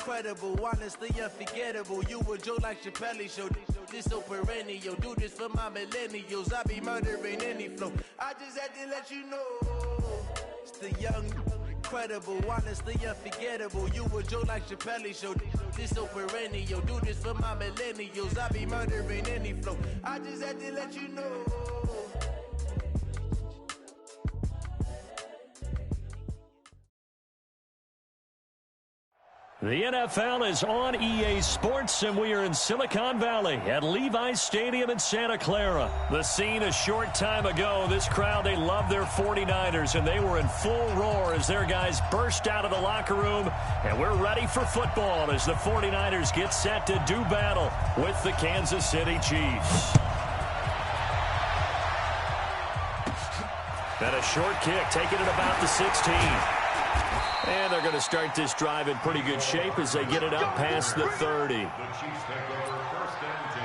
incredible, honestly unforgettable. You a joke like Chappelle Show. This so perennial. Do this for my millennials. I be murdering any flow. I just had to let you know. It's the young, incredible, honestly unforgettable. You a joke like Chappelle Show. This so perennial. Do this for my millennials. I be murdering any flow. I just had to let you know. The NFL is on EA Sports, and we are in Silicon Valley at Levi's Stadium in Santa Clara. The scene a short time ago. This crowd, they love their 49ers, and they were in full roar as their guys burst out of the locker room. And we're ready for football as the 49ers get set to do battle with the Kansas City Chiefs. And a short kick, taking it about the 16. And they're going to start this drive in pretty good shape as they get it up past the 30. The Chiefs take over first and 10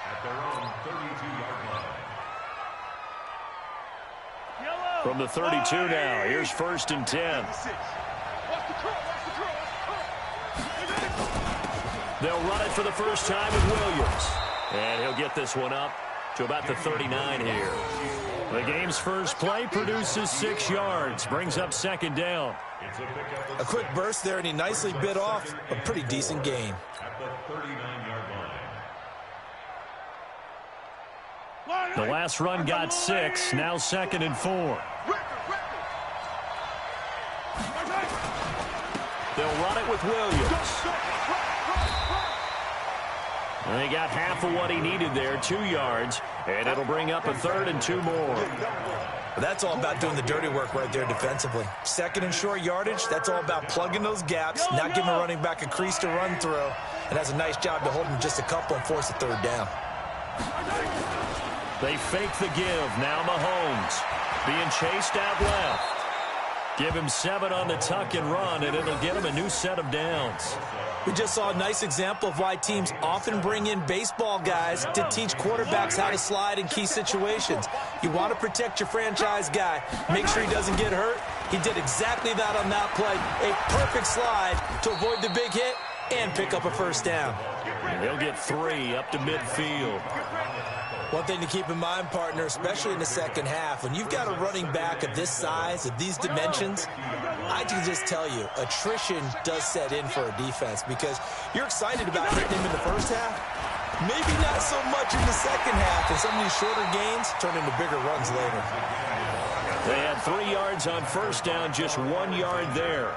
at their own 32-yard line. From the 32 now, here's first and 10. They'll run it for the first time with Williams. And he'll get this one up to about the 39 here. The game's first play produces 6 yards, brings up second down. A quick burst there, and he nicely bit off a pretty decent gain. At the 39-yard line. The last run got 6, now second and 4. They'll run it with Williams. And they got half of what he needed there, 2 yards, and it'll bring up a third and 2 more. But that's all about doing the dirty work right there defensively. Second and short yardage, that's all about plugging those gaps, not giving a running back a crease to run through, and has a nice job to hold him just a couple and force a third down. They fake the give. Now Mahomes being chased out left. Give him 7 on the tuck and run, and it'll get him a new set of downs. We just saw a nice example of why teams often bring in baseball guys to teach quarterbacks how to slide in key situations. You want to protect your franchise guy. Make sure he doesn't get hurt. He did exactly that on that play. A perfect slide to avoid the big hit and pick up a first down. And he'll get 3 up to midfield. One thing to keep in mind, partner, especially in the second half, when you've got a running back of this size, of these dimensions, I can just tell you, attrition does set in for a defense because you're excited about hitting him in the first half. Maybe not so much in the second half, and some of these shorter gains turn into bigger runs later. They had 3 yards on first down, just 1 yard there.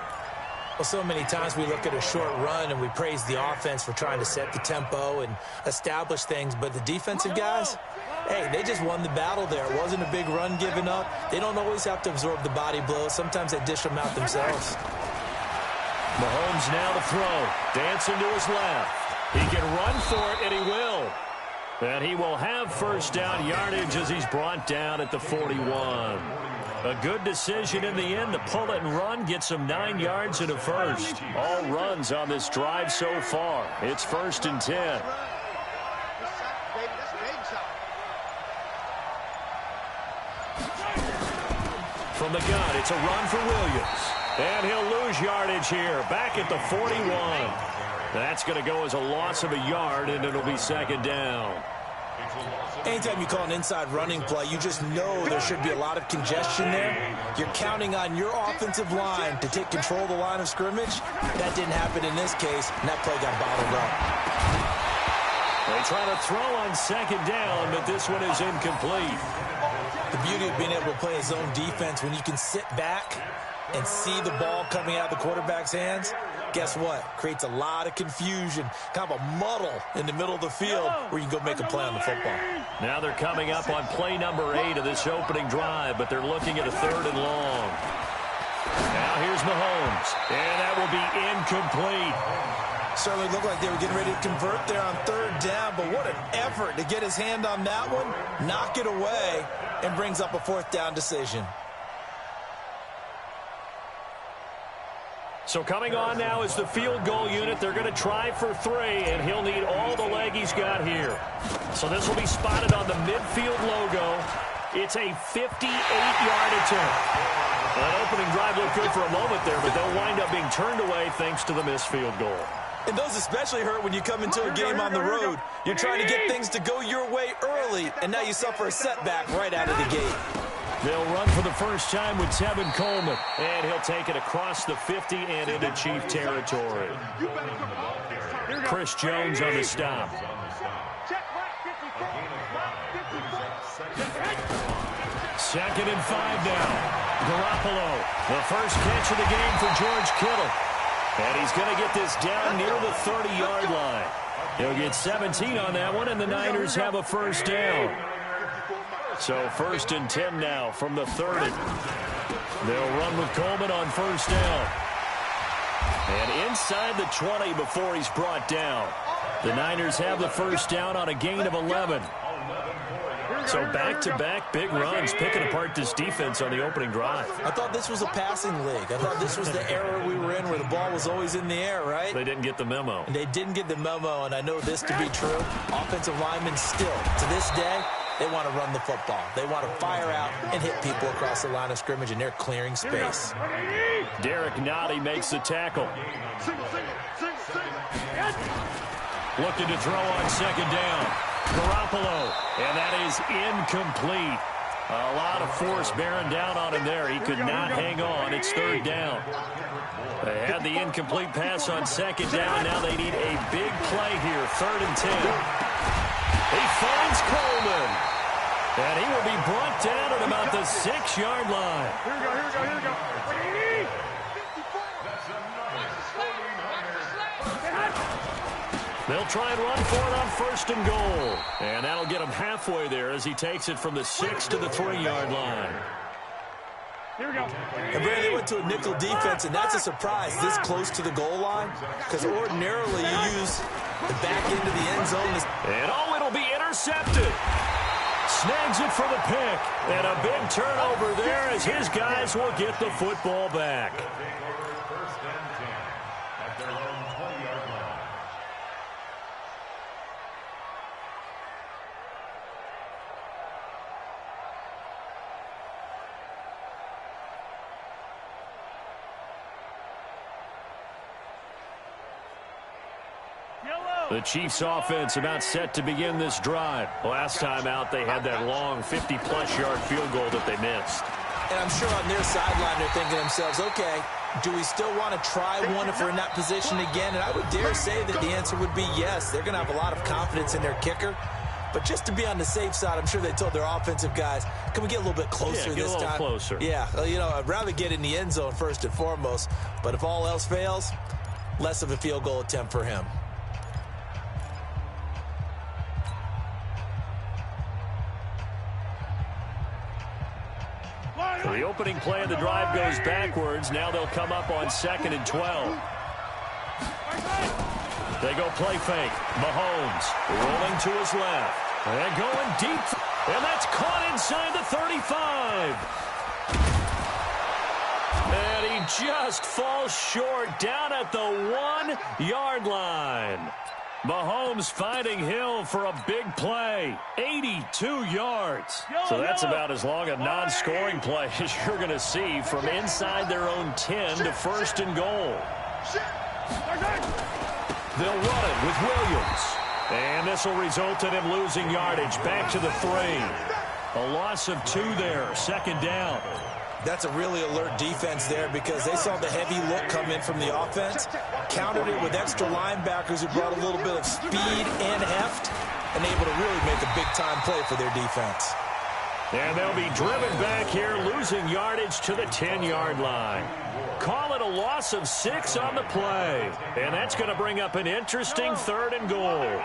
Well, so many times we look at a short run and we praise the offense for trying to set the tempo and establish things, but the defensive guys, hey, they just won the battle there. It wasn't a big run given up. They don't always have to absorb the body blows. Sometimes they dish them out themselves. Mahomes now to throw. Dancing to his left. He can run for it, and he will. And he will have first down yardage as he's brought down at the 41. A good decision in the end to pull it and run, gets him 9 yards and a first. All runs on this drive so far. It's first and 10. From the gun, it's a run for Williams. And he'll lose yardage here, back at the 41. That's going to go as a loss of a yard, and it'll be second down. Anytime you call an inside running play, you just know there should be a lot of congestion there. You're counting on your offensive line to take control of the line of scrimmage. That didn't happen in this case, and that play got bottled up. They try to throw on second down, but this one is incomplete. The beauty of being able to play a zone defense when you can sit back and see the ball coming out of the quarterback's hands, guess what? Creates a lot of confusion, kind of a muddle in the middle of the field where you can go make a play on the football. Now they're coming up on play number 8 of this opening drive, but they're looking at a 3rd and long. Now here's Mahomes, and that will be incomplete. Certainly looked like they were getting ready to convert there on 3rd down, but what an effort to get his hand on that one, knock it away, and brings up a 4th down decision. So coming on now is the field goal unit. They're going to try for 3, and he'll need all the leg he's got here. So this will be spotted on the midfield logo. It's a 58-yard attempt. An opening drive looked good for a moment there, but they'll wind up being turned away thanks to the missed field goal. And those especially hurt when you come into a game on the road. You're trying to get things to go your way early, and now you suffer a setback right out of the gate. They'll run for the first time with Tevin Coleman, and he'll take it across the 50 and into Chief territory. Chris Jones on the stop. Second and 5 now. Garoppolo, the first catch of the game for George Kittle. And he's going to get this down near the 30-yard line. He'll get 17 on that one, and the Niners have a first down. So first and 10 now from the 30. They'll run with Coleman on first down. And inside the 20 before he's brought down. The Niners have the first down on a gain of 11. So back-to-back big runs, picking apart this defense on the opening drive. I thought this was a passing league. I thought this was the era we were in where the ball was always in the air, right? They didn't get the memo. And they didn't get the memo, and I know this to be true. Offensive linemen still, to this day, they want to run the football. They want to fire out and hit people across the line of scrimmage, and they're clearing space. Derek Nottie makes the tackle. Looking to throw on second down. Garoppolo, and that is incomplete. A lot of force bearing down on him there. He could not hang on. It's third down. They had the incomplete pass on second down. Now they need a big play here. Third and 10. He finds Coleman. And he will be brought down at about the 6-yard line. Here we go. They'll try and run for it on first and goal. And that'll get him halfway there as he takes it from the 6 to the 3-yard line. Here we go. And Brandon, they went to a nickel defense, and that's a surprise this close to the goal line, because ordinarily you use the back end of the end zone. And it'll be intercepted. Snags it for the pick. And a big turnover there as his guys will get the football back. First and 10 at their own 20-yard line. The Chiefs offense about set to begin this drive. Last time out, they had that long 50-plus yard field goal that they missed. And I'm sure on their sideline they're thinking to themselves, okay, do we still want to try one if we're in that position again? And I would dare say that the answer would be yes. They're going to have a lot of confidence in their kicker. But just to be on the safe side, I'm sure they told their offensive guys, can we get a little bit closer this time? Closer. Yeah, well, you know, I'd rather get in the end zone first and foremost. But if all else fails, less of a field goal attempt for him. The opening play of the drive goes backwards. Now they'll come up on 2nd and 12. They go play fake. Mahomes rolling to his left. And going deep. And that's caught inside the 35. And he just falls short down at the 1-yard line. Mahomes finding Hill for a big play. 82 yards. So that's about as long a non-scoring play as you're going to see from inside their own 10 to first and goal. They'll run it with Williams. And this will result in him losing yardage back to the 3. A loss of 2 there. Second down. That's a really alert defense there because they saw the heavy look come in from the offense, countered it with extra linebackers who brought a little bit of speed and heft, and able to really make a big-time play for their defense. And they'll be driven back here, losing yardage to the 10-yard line. Call it a loss of 6 on the play. And that's going to bring up an interesting 3rd and goal.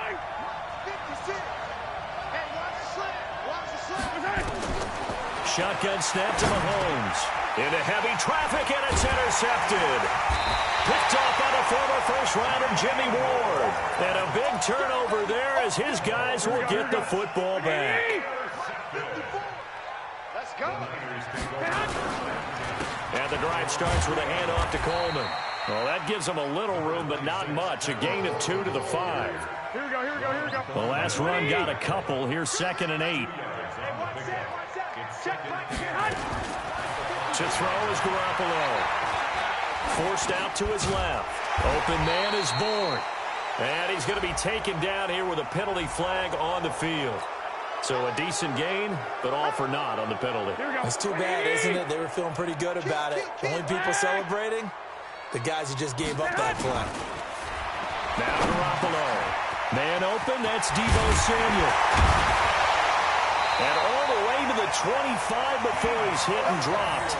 Shotgun snap to Mahomes. Into heavy traffic, and it's intercepted. Picked off by the former first-rounder Jimmy Ward. And a big turnover there as his guys will get the football back. Let's go. And the drive starts with a handoff to Coleman. Well, that gives them a little room, but not much. A gain of 2 to the 5. Here we go. The last run got a couple. Here's 2nd and 8. To throw is Garoppolo. Forced out to his left. Open man is born. And he's going to be taken down here with a penalty flag on the field. So a decent gain, but all for naught on the penalty. It's too bad, isn't it? They were feeling pretty good about it. Only people celebrating, the guys who just gave up that play. Now Garoppolo. Man open, that's Deebo Samuel. And all the way to the 25 before he's hit and dropped.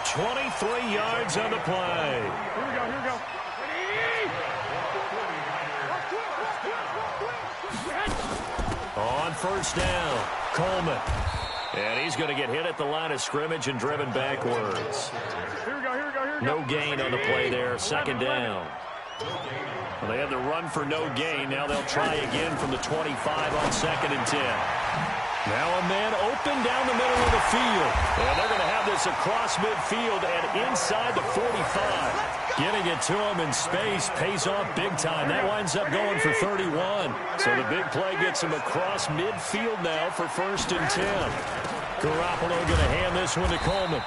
23 yards on the play. Here we go. On first down, Coleman. And he's going to get hit at the line of scrimmage and driven backwards. Here we go. No gain on the play there, second down. Well, they had the run for no gain. Now they'll try again from the 25 on 2nd and 10. Now a man open down the middle of the field. And they're going to have this across midfield and inside the 45. Getting it to him in space pays off big time. That winds up going for 31. So the big play gets him across midfield now for 1st and 10. Garoppolo going to hand this one to Coleman.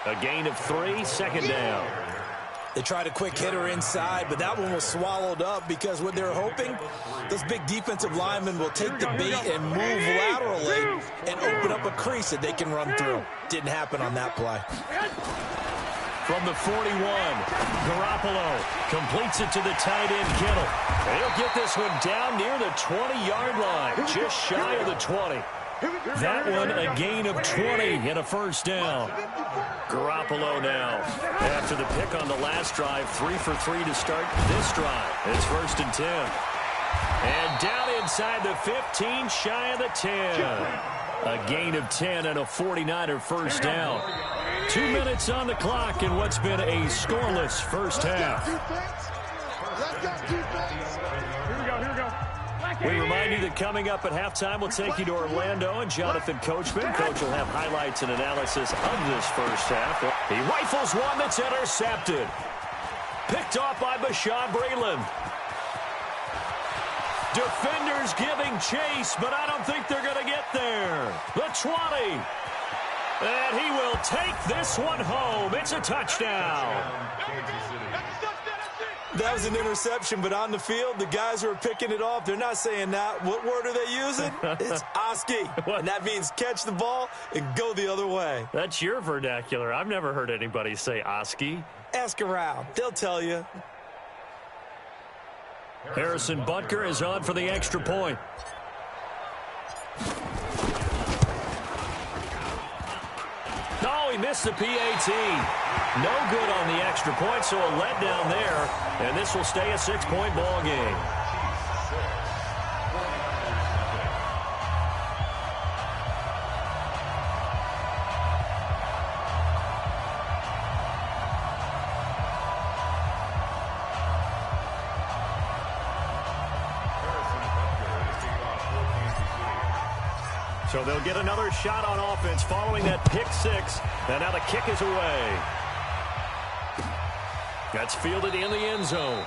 A gain of 3, second down. They tried a quick hitter inside, but that one was swallowed up because what they're hoping, those big defensive linemen will take the bait and move laterally and open up a crease that they can run through. Didn't happen on that play. From the 41, Garoppolo completes it to the tight end, Kittle. He'll get this one down near the 20-yard line, just shy of the 20. That one a gain of 20 and a first down. Garoppolo now, after the pick on the last drive, 3 for 3 to start this drive. It's 1st and 10. And down inside the 15, shy of the 10. A gain of 10 and a 49er first down. 2 minutes on the clock in what's been a scoreless first half. Here we go. We remind you that coming up at halftime, we'll take you to Orlando and Jonathan Coachman. Coach will have highlights and analysis of this first half. He rifles one that's intercepted. Picked off by Bashaud Breeland. Defenders giving chase, but I don't think they're going to get there. The 20. And he will take this one home. It's a touchdown. That was an interception, but on the field, the guys who are picking it off, they're not saying that. What word are they using? It's Oski. And that means catch the ball and go the other way. That's your vernacular. I've never heard anybody say Oski. Ask around. They'll tell you. Harrison Butker is on for the extra point. No, he missed the PAT. No good on the extra point, so a letdown there. And this will stay a 6-point ball game. So they'll get another shot on offense following that pick 6. And now the kick is away. That's fielded in the end zone.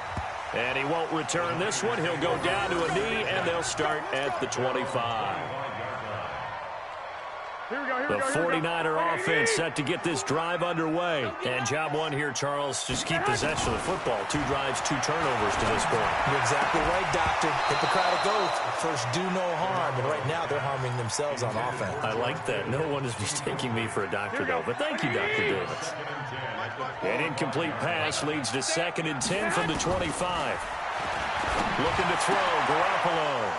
And he won't return this one. He'll go down to a knee, and they'll start at the 25. The 49er offense set to get this drive underway. And job one here, Charles, just keep possession of the football. 2 drives, 2 turnovers to this point. You're exactly right, Doctor. Hippocratic oath. First, do no harm. And right now, they're harming themselves on offense. I like that. No one is mistaking me for a doctor, though. But thank you, Dr. Davis. An incomplete pass leads to 2nd and 10 from the 25. Looking to throw, Garoppolo.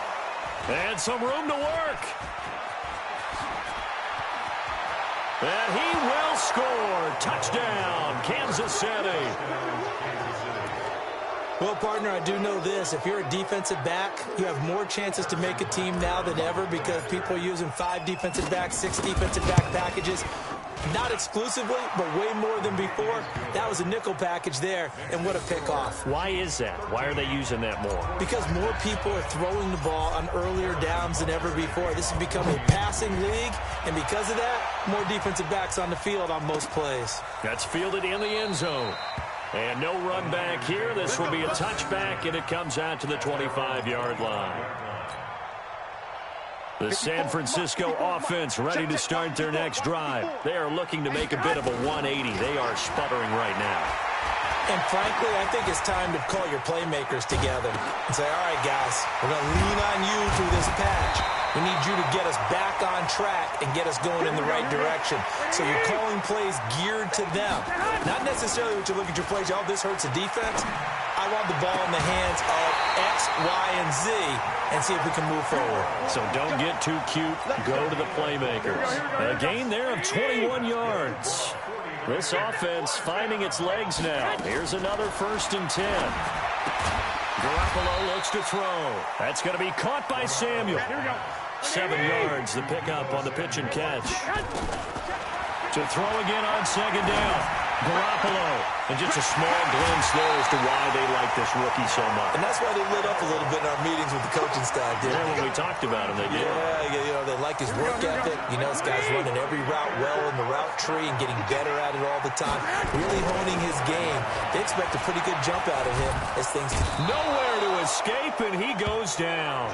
And some room to work. And he will score. Touchdown, Kansas City. Well, partner, I do know this. If you're a defensive back, you have more chances to make a team now than ever because people are using 5 defensive backs, 6 defensive back packages. Not exclusively, but way more than before. That was a nickel package there, and what a pickoff. Why is that? Why are they using that more? Because more people are throwing the ball on earlier downs than ever before. This has become a passing league, and because of that, more defensive backs on the field on most plays. That's fielded in the end zone. And no run back here. This will be a touchback, and it comes out to the 25-yard line. The San Francisco offense ready to start their next drive. They are looking to make a bit of a 180. They are sputtering right now. And frankly, I think it's time to call your playmakers together and say, all right, guys, we're going to lean on you through this patch. We need you to get us back on track and get us going in the right direction. So you're calling plays geared to them. Not necessarily what you look at your plays, oh, this hurts the defense. I want the ball in the hands of X, Y, and Z and see if we can move forward. So don't get too cute. Go to the playmakers. A gain there of 21 yards. This offense finding its legs now. Here's another 1st and 10. Garoppolo looks to throw. That's going to be caught by Samuel. 7 yards, the pickup on the pitch and catch. To throw again on 2nd down. Garoppolo. And just a small glimpse there as to why they like this rookie so much. And that's why they lit up a little bit in our meetings with the coaching staff. Yeah, when we talked about him, they did. Yeah, they like his work ethic. You know, this guy's running every route well in the route tree and getting better at it all the time. Really honing his game. They expect a pretty good jump out of him as things... Nowhere to escape, and he goes down.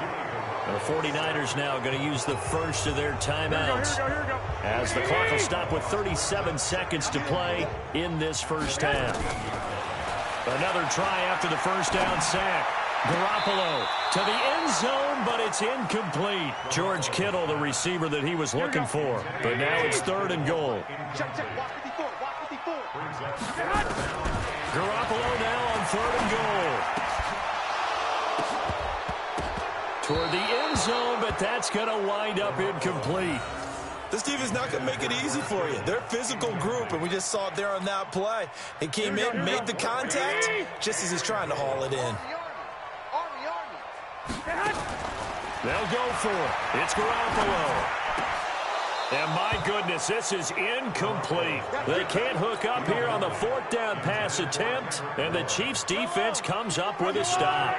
The 49ers now going to use the first of their timeouts as the clock will stop with 37 seconds to play in this first half. Another try after the first down sack. Garoppolo to the end zone, but it's incomplete. George Kittle, the receiver that he was looking for. But now it's 3rd and goal. Garoppolo now on 3rd and goal. Toward the end zone, but that's going to wind up incomplete. This team is not going to make it easy for you. They're a physical group, and we just saw it there on that play. He came in, made the contact, just as he's trying to haul it in. They'll go for it. It's Garoppolo. And my goodness, this is incomplete. They can't hook up here on the 4th down pass attempt, and the Chiefs defense comes up with a stop.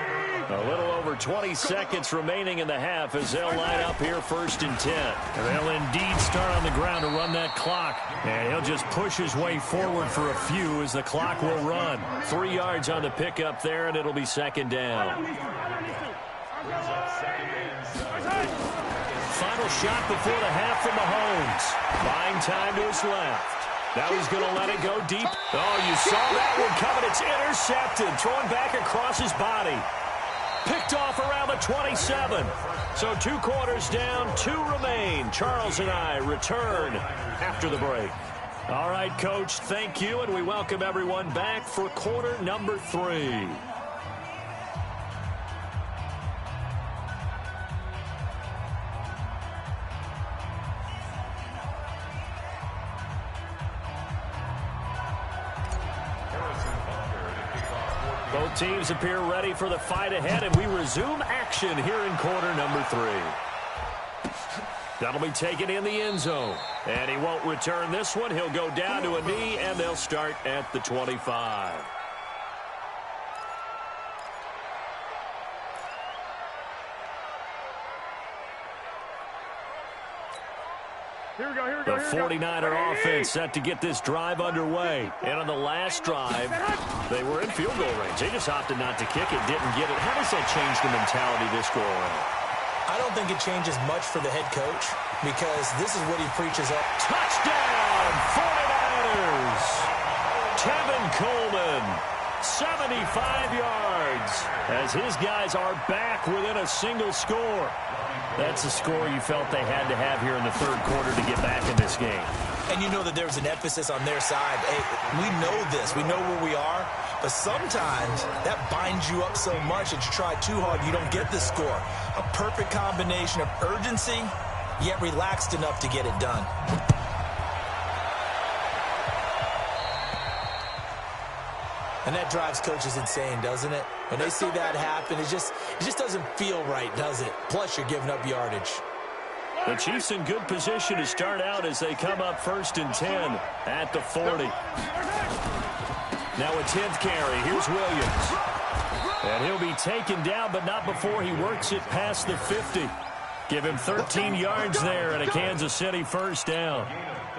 A little over 20 seconds remaining in the half as they'll line up here 1st and 10. And they'll indeed start on the ground to run that clock. And he'll just push his way forward for a few as the clock will run. 3 yards on the pickup there, and it'll be 2nd down. Final shot before the half from Mahomes. Buying time to his left. Now he's going to let it go deep. Oh, you saw that one coming. It's intercepted. Throwing back across his body. Picked off around the 27. So 2 quarters down, 2 remain. Charles and I return after the break. All right, Coach, thank you, and we welcome everyone back for quarter number 3. Both teams appear ready for the fight ahead, and we resume action here in quarter number 3. That'll be taken in the end zone. And he won't return this one. He'll go down to a knee, and they'll start at the 25. The 49er offense set to get this drive underway. And on the last drive, they were in field goal range. They just opted not to kick it, didn't get it. How does that change the mentality this go around? I don't think it changes much for the head coach because this is what he preaches up. Touchdown, 49ers! Tevin Coleman, 75 yards, as his guys are back within a single score. That's the score you felt they had to have here in the 3rd quarter to get back in this game. And you know that there's an emphasis on their side. Hey, we know this. We know where we are. But sometimes that binds you up so much that you try too hard, you don't get the score. A perfect combination of urgency, yet relaxed enough to get it done. And that drives coaches insane, doesn't it? When they see that happen, it just doesn't feel right, does it? Plus, you're giving up yardage. The Chiefs in good position to start out as they come up 1st and 10 at the 40. Now a 10th carry. Here's Williams. And he'll be taken down, but not before he works it past the 50. Give him 13 yards there and a Kansas City 1st down.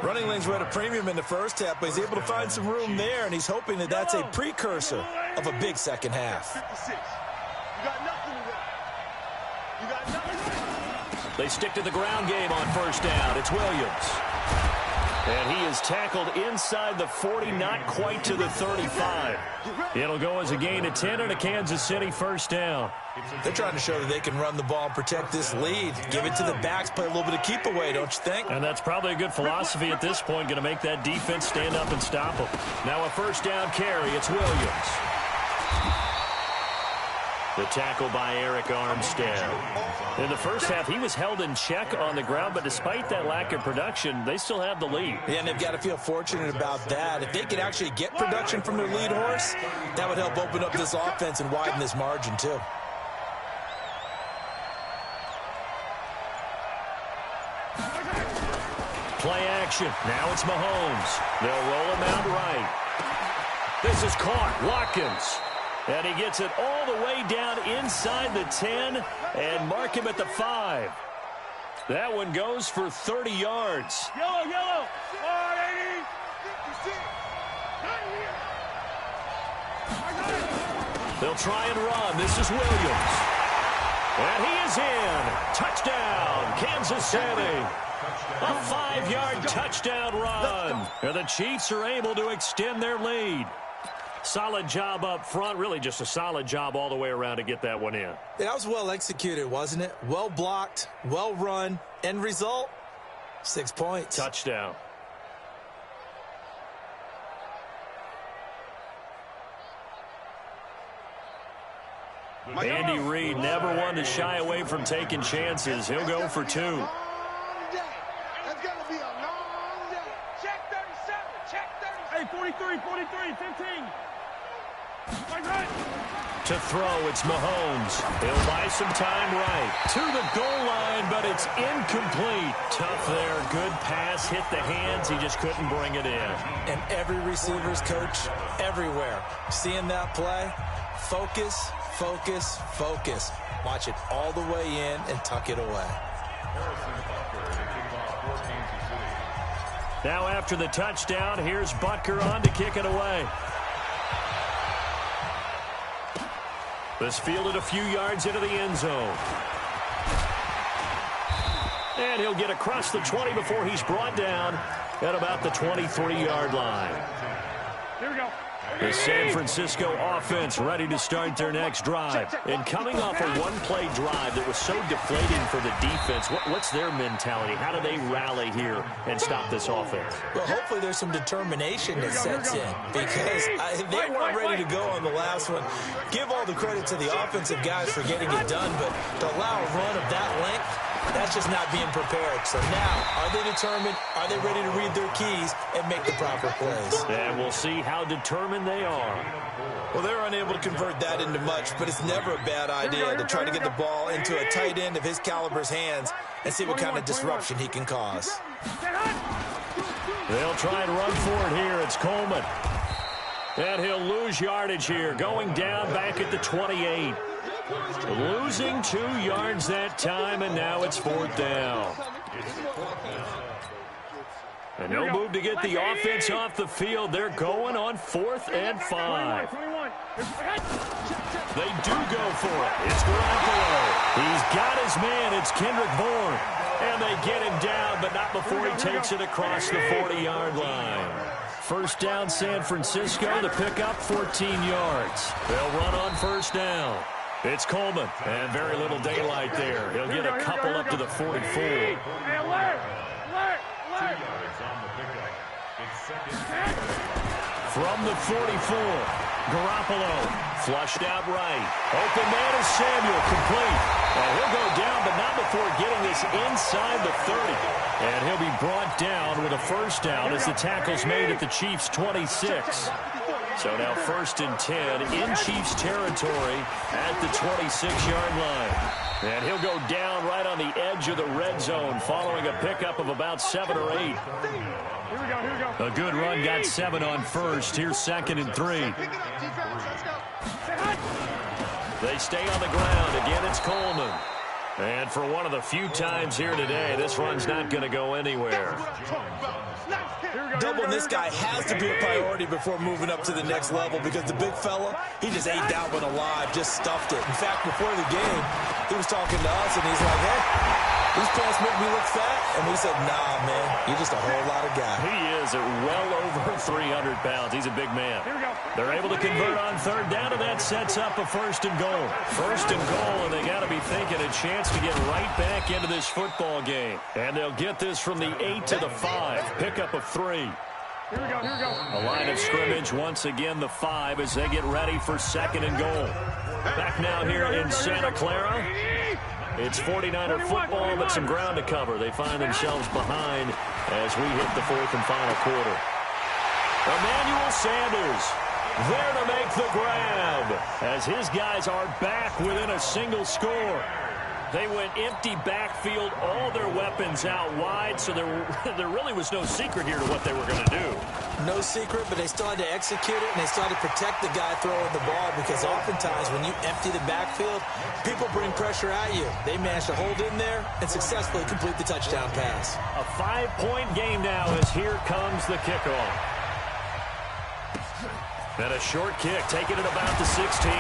Running lanes were at a premium in the first half, but he's able to find some room there, and he's hoping that that's a precursor of a big second half. They stick to the ground game on first down. It's Williams. And he is tackled inside the 40, not quite to the 35. It'll go as a gain of 10 and a Kansas City first down. They're trying to show that they can run the ball and protect this lead. Give it to the backs, play a little bit of keep away, don't you think? And that's probably a good philosophy at this point, going to make that defense stand up and stop them. Now a first down carry. It's Williams. The tackle by Eric Armstead. In the first half, he was held in check on the ground, but despite that lack of production, they still have the lead. Yeah, and they've got to feel fortunate about that. If they could actually get production from their lead horse, that would help open up this offense and widen this margin, too. Play action. Now it's Mahomes. They'll roll him out right. This is caught. Watkins. And he gets it all the way down inside the 10 and mark him at the 5. That one goes for 30 yards. Yellow, yellow. 180. They'll try and run. This is Williams. And he is in. Touchdown, Kansas City. A 5-yard touchdown run. And the Chiefs are able to extend their lead. Solid job up front. Really just a solid job all the way around to get that one in. That was well executed, wasn't it? Well blocked, well run. End result, 6 points. Touchdown. Andy Reid never one to shy away from taking chances. He'll go for 2. That's going to be a long day. Check 37. Check 37. Hey, 43, 15. To throw, it's Mahomes. He'll buy some time right. To the goal line, but it's incomplete. Tough there. Good pass. Hit the hands. He just couldn't bring it in. And every receiver's coach everywhere. Seeing that play, focus, focus, focus. Watch it all the way in and tuck it away. Now after the touchdown, here's Butker on to kick it away. This fielded a few yards into the end zone. And he'll get across the 20 before he's brought down at about the 23-yard line. Here we go. The San Francisco offense ready to start their next drive. And coming off a one-play drive that was so deflating for the defense, what's their mentality? How do they rally here and stop this offense? Well, hopefully there's some determination that sets in because they weren't ready to go on the last one. Give all the credit to the offensive guys for getting it done, but to allow a run of that length, that's just not being prepared. So now, are they determined? Are they ready to read their keys and make the proper plays? And we'll see how determined they are. Well, they're unable to convert that into much, but it's never a bad idea to try to get the ball into a tight end of his caliber's hands and see what kind of disruption he can cause. They'll try and run for it here. It's Coleman. And he'll lose yardage here, going down back at the 28. Losing 2 yards that time, and now it's 4th down. And no move to get the offense off the field. They're going on 4th and 5. They do go for it. It's Garoppolo. He's got his man. It's Kendrick Bourne. And they get him down, but not before he takes it across the 40-yard line. First down, San Francisco. The pickup, 14 yards. They'll run on first down. It's Coleman, and very little daylight there. He'll get a couple up to the 44. Hey, alert! From the 44, Garoppolo flushed out right. Open man is Samuel, complete. And he'll go down, but not before getting this inside the 30. And he'll be brought down with a first down as the tackle's made at the Chiefs' 26. So now 1st and 10 in Chiefs territory at the 26-yard line. And he'll go down right on the edge of the red zone following a pickup of about 7 or 8. Here we go. A good run, got 7 on first. Here's 2nd and 3. They stay on the ground. Again, it's Coleman. And for one of the few times here today, this run's not going to go anywhere. Doubling this guy has to be a priority before moving up to the next level because the big fella, he just ate that one alive, just stuffed it. In fact, before the game, he was talking to us, and he's like, hey, These pants make me look fat. And we said, nah, man, you're just a whole lot of guy. He is at well over 300 pounds. He's a big man. Here we go. They're able to convert on third down, and that sets up a first and goal. First and goal, and they got to be thinking a chance to get right back into this football game. And they'll get this from the 8 to the 5. Pickup of 3. Here we go, here we go. A line of scrimmage, once again the 5 as they get ready for second and goal. Back now here in Santa Clara. It's 49er football, but some ground to cover. They find themselves behind as we hit the fourth and final quarter. Emmanuel Sanders there to make the grab as his guys are back within a single score. They went empty backfield, all their weapons out wide, so there really was no secret here to what they were going to do. No secret, but they still had to execute it, and they still had to protect the guy throwing the ball, because oftentimes when you empty the backfield, people bring pressure at you. They managed to hold in there and successfully complete the touchdown pass. A 5-point game now as here comes the kickoff. And a short kick, taking it about the 16.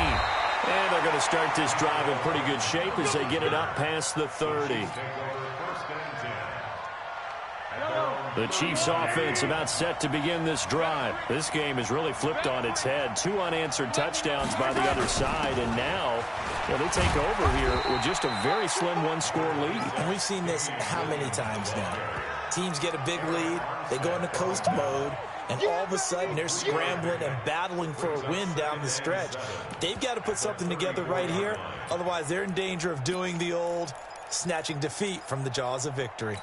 And they're going to start this drive in pretty good shape as they get it up past the 30. The Chiefs offense about set to begin this drive. This game is really flipped on its head. 2 unanswered touchdowns by the other side, and now they take over here with just a very slim one-score lead. And we've seen this how many times now? Teams get a big lead, they go into coast mode, and all of a sudden they're scrambling and battling for a win down the stretch. They've got to put something together right here, otherwise they're in danger of doing the old snatching defeat from the jaws of victory.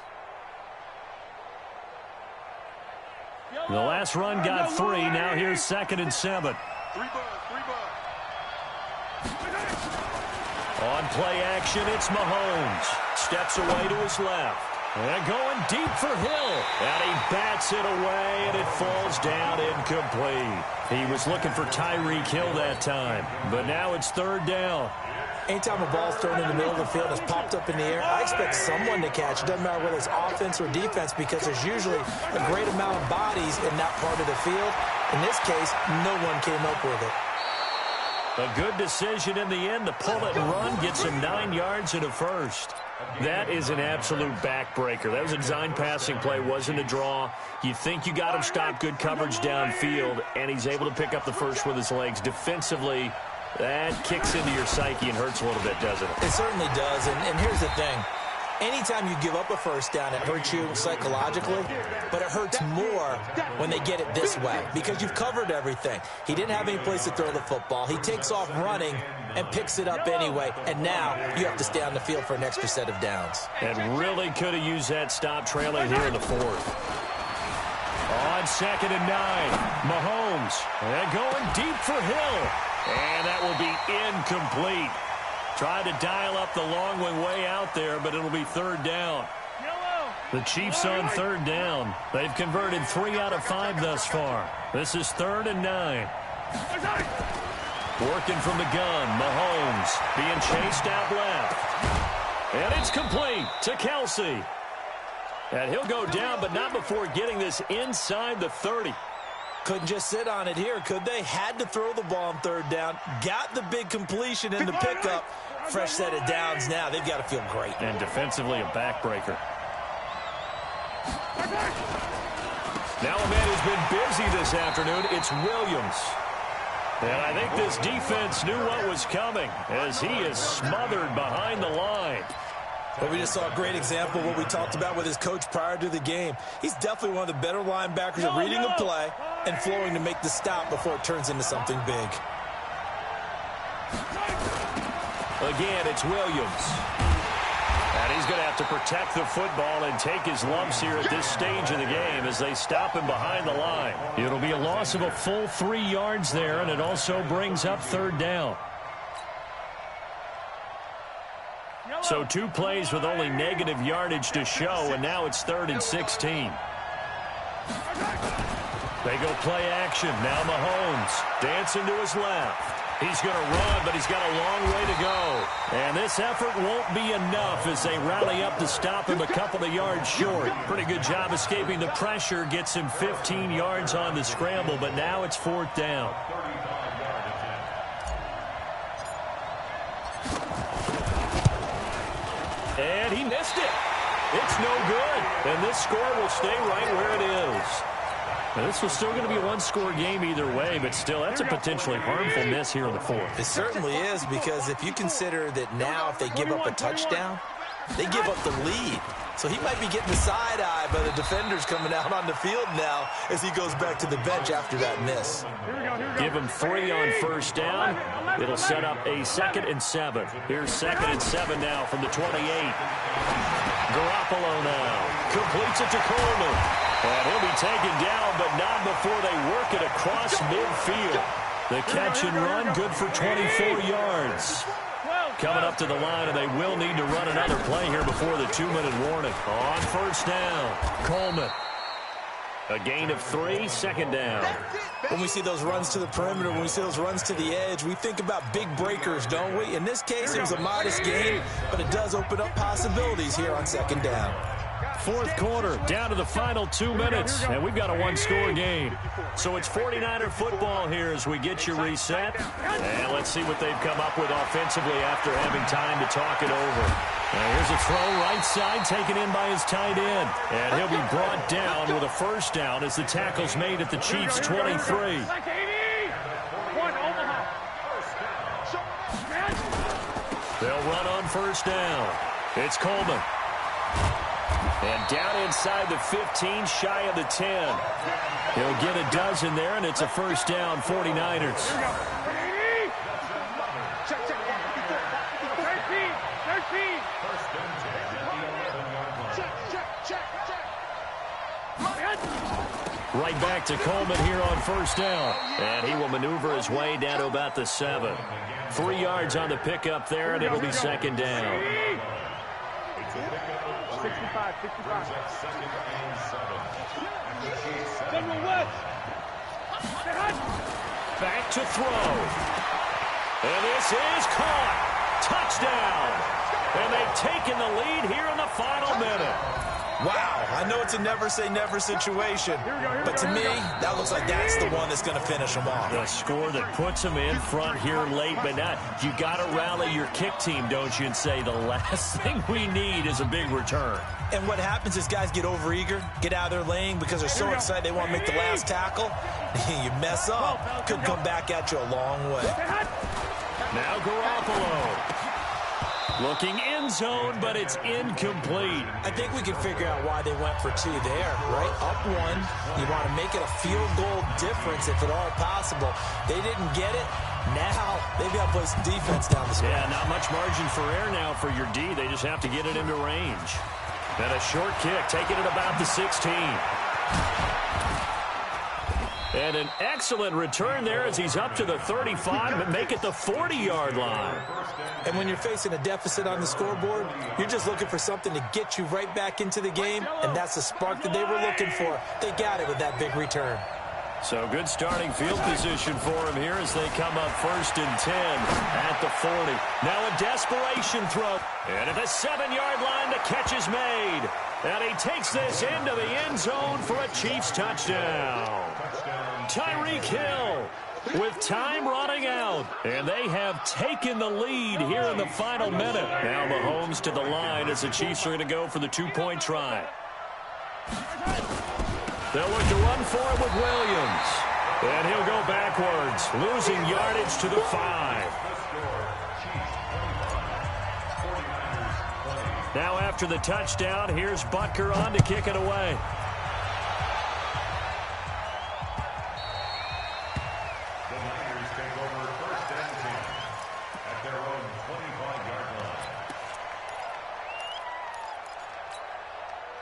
The last run got 3. Now here's 2nd and 7. On play action, it's Mahomes. Steps away to his left. And going deep for Hill. And he bats it away, and it falls down incomplete. He was looking for Tyreek Hill that time. But now it's 3rd down. Anytime a ball's thrown in the middle of the field and it's popped up in the air, I expect someone to catch. It doesn't matter whether it's offense or defense, because there's usually a great amount of bodies in that part of the field. In this case, no one came up with it. A good decision in the end to pull it and run, gets him 9 yards and a first. That is an absolute backbreaker. That was a design passing play, wasn't a draw. You think you got him stopped, good coverage downfield, and he's able to pick up the first with his legs. Defensively, that kicks into your psyche and hurts a little bit, doesn't it? It certainly does, and here's the thing. Anytime you give up a first down, it hurts you psychologically, but it hurts more when they get it this way, because you've covered everything. He didn't have any place to throw the football. He takes off running and picks it up anyway, and now you have to stay on the field for an extra set of downs. And really could have used that stop trailing here in the 4th. On 2nd and 9, Mahomes, and going deep for Hill, and that will be incomplete. Tried to dial up the long way out there, but it'll be 3rd down. The Chiefs on 3rd down. They've converted 3 out of 5 thus far. This is 3rd and 9. Working from the gun, Mahomes being chased out left. And it's complete to Kelsey. And he'll go down, but not before getting this inside the 30. Couldn't just sit on it here, could they? Had to throw the ball on 3rd down. Got the big completion in the pickup. Fresh set of downs now. They've got to feel great. And defensively, a backbreaker. Now a man who's been busy this afternoon, it's Williams. And I think this defense knew what was coming as he is smothered behind the line. But we just saw a great example of what we talked about with his coach prior to the game. He's definitely one of the better linebackers at reading a play and flowing to make the stop before it turns into something big. Again, it's Williams. And he's going to have to protect the football and take his lumps here at this stage of the game as they stop him behind the line. It'll be a loss of a full 3 yards there, and it also brings up 3rd down. So 2 plays with only negative yardage to show, and now it's 3rd and 16. They go play action. Now Mahomes dancing to his left. He's going to run, but he's got a long way to go. And this effort won't be enough as they rally up to stop him a couple of yards short. Pretty good job escaping the pressure. Gets him 15 yards on the scramble, but now it's 4th down. And he missed it. It's no good. And this score will stay right where it is. Now, this was still going to be a one-score game either way, but still, that's a potentially harmful miss here in the fourth. It certainly is, because if you consider that now if they give up a touchdown, they give up the lead. So he might be getting the side eye by the defenders coming out on the field now as he goes back to the bench after that miss. Give him 3 on first down. It'll set up a 2nd and 7. Here's 2nd and 7 now from the 28. Garoppolo now completes it to Coleman. And he'll be taken down, but not before they work it across midfield. The catch and run, good for 24 yards. Coming up to the line, and they will need to run another play here before the 2-minute warning. On first down, Coleman. A gain of 3, 2nd down. When we see those runs to the perimeter, when we see those runs to the edge, we think about big breakers, don't we? In this case, it was a modest gain, but it does open up possibilities here on 2nd down. Fourth quarter, down to the final 2 minutes, and we've got a one-score game. So it's 49er football here as we get you reset. And let's see what they've come up with offensively after having time to talk it over. And here's a throw right side taken in by his tight end. And he'll be brought down with a first down as the tackle's made at the Chiefs' 23. They'll run on first down. It's Coleman. And down inside the 15, shy of the 10. He'll get a dozen there, and it's a first down, 49ers. Right back to Coleman here on first down. And he will maneuver his way down to about the 7. 3 yards on the pickup there, and it'll be 2nd down. 65. Back to throw. And this is caught. Touchdown. And they've taken the lead here in the final minute. Wow, I know it's a never-say-never situation, but to me, that looks like that's the one that's going to finish them off. A score that puts them in front here late, but not. You got to rally your kick team, don't you, and say the last thing we need is a big return. And what happens is guys get overeager, get out of their lane because they're so excited they want to make the last tackle. You mess up, could come back at you a long way. Now Garoppolo. Looking end zone, but it's incomplete. I think we can figure out why they went for 2 there, right? Up 1. You want to make it a field goal difference if at all possible. They didn't get it. Now they've got to play some defense down the stretch. Yeah, not much margin for error now for your D. They just have to get it into range. And a short kick, taking it about the 16. And an excellent return there as he's up to the 35, but make it the 40-yard line. And when you're facing a deficit on the scoreboard, you're just looking for something to get you right back into the game, and that's the spark that they were looking for. They got it with that big return. So good starting field position for him here as they come up 1st and 10 at the 40. Now a desperation throw. And at the 7-yard line, the catch is made. And he takes this into the end zone for a Chiefs touchdown. Tyreek Hill with time running out. And they have taken the lead here in the final minute. Now Mahomes to the line as the Chiefs are going to go for the 2-point try. They'll look to run for it with Williams. And he'll go backwards, losing yardage to the 5. Now after the touchdown, here's Butker on to kick it away. The Niners take over 1st and 10 at their own 25-yard line.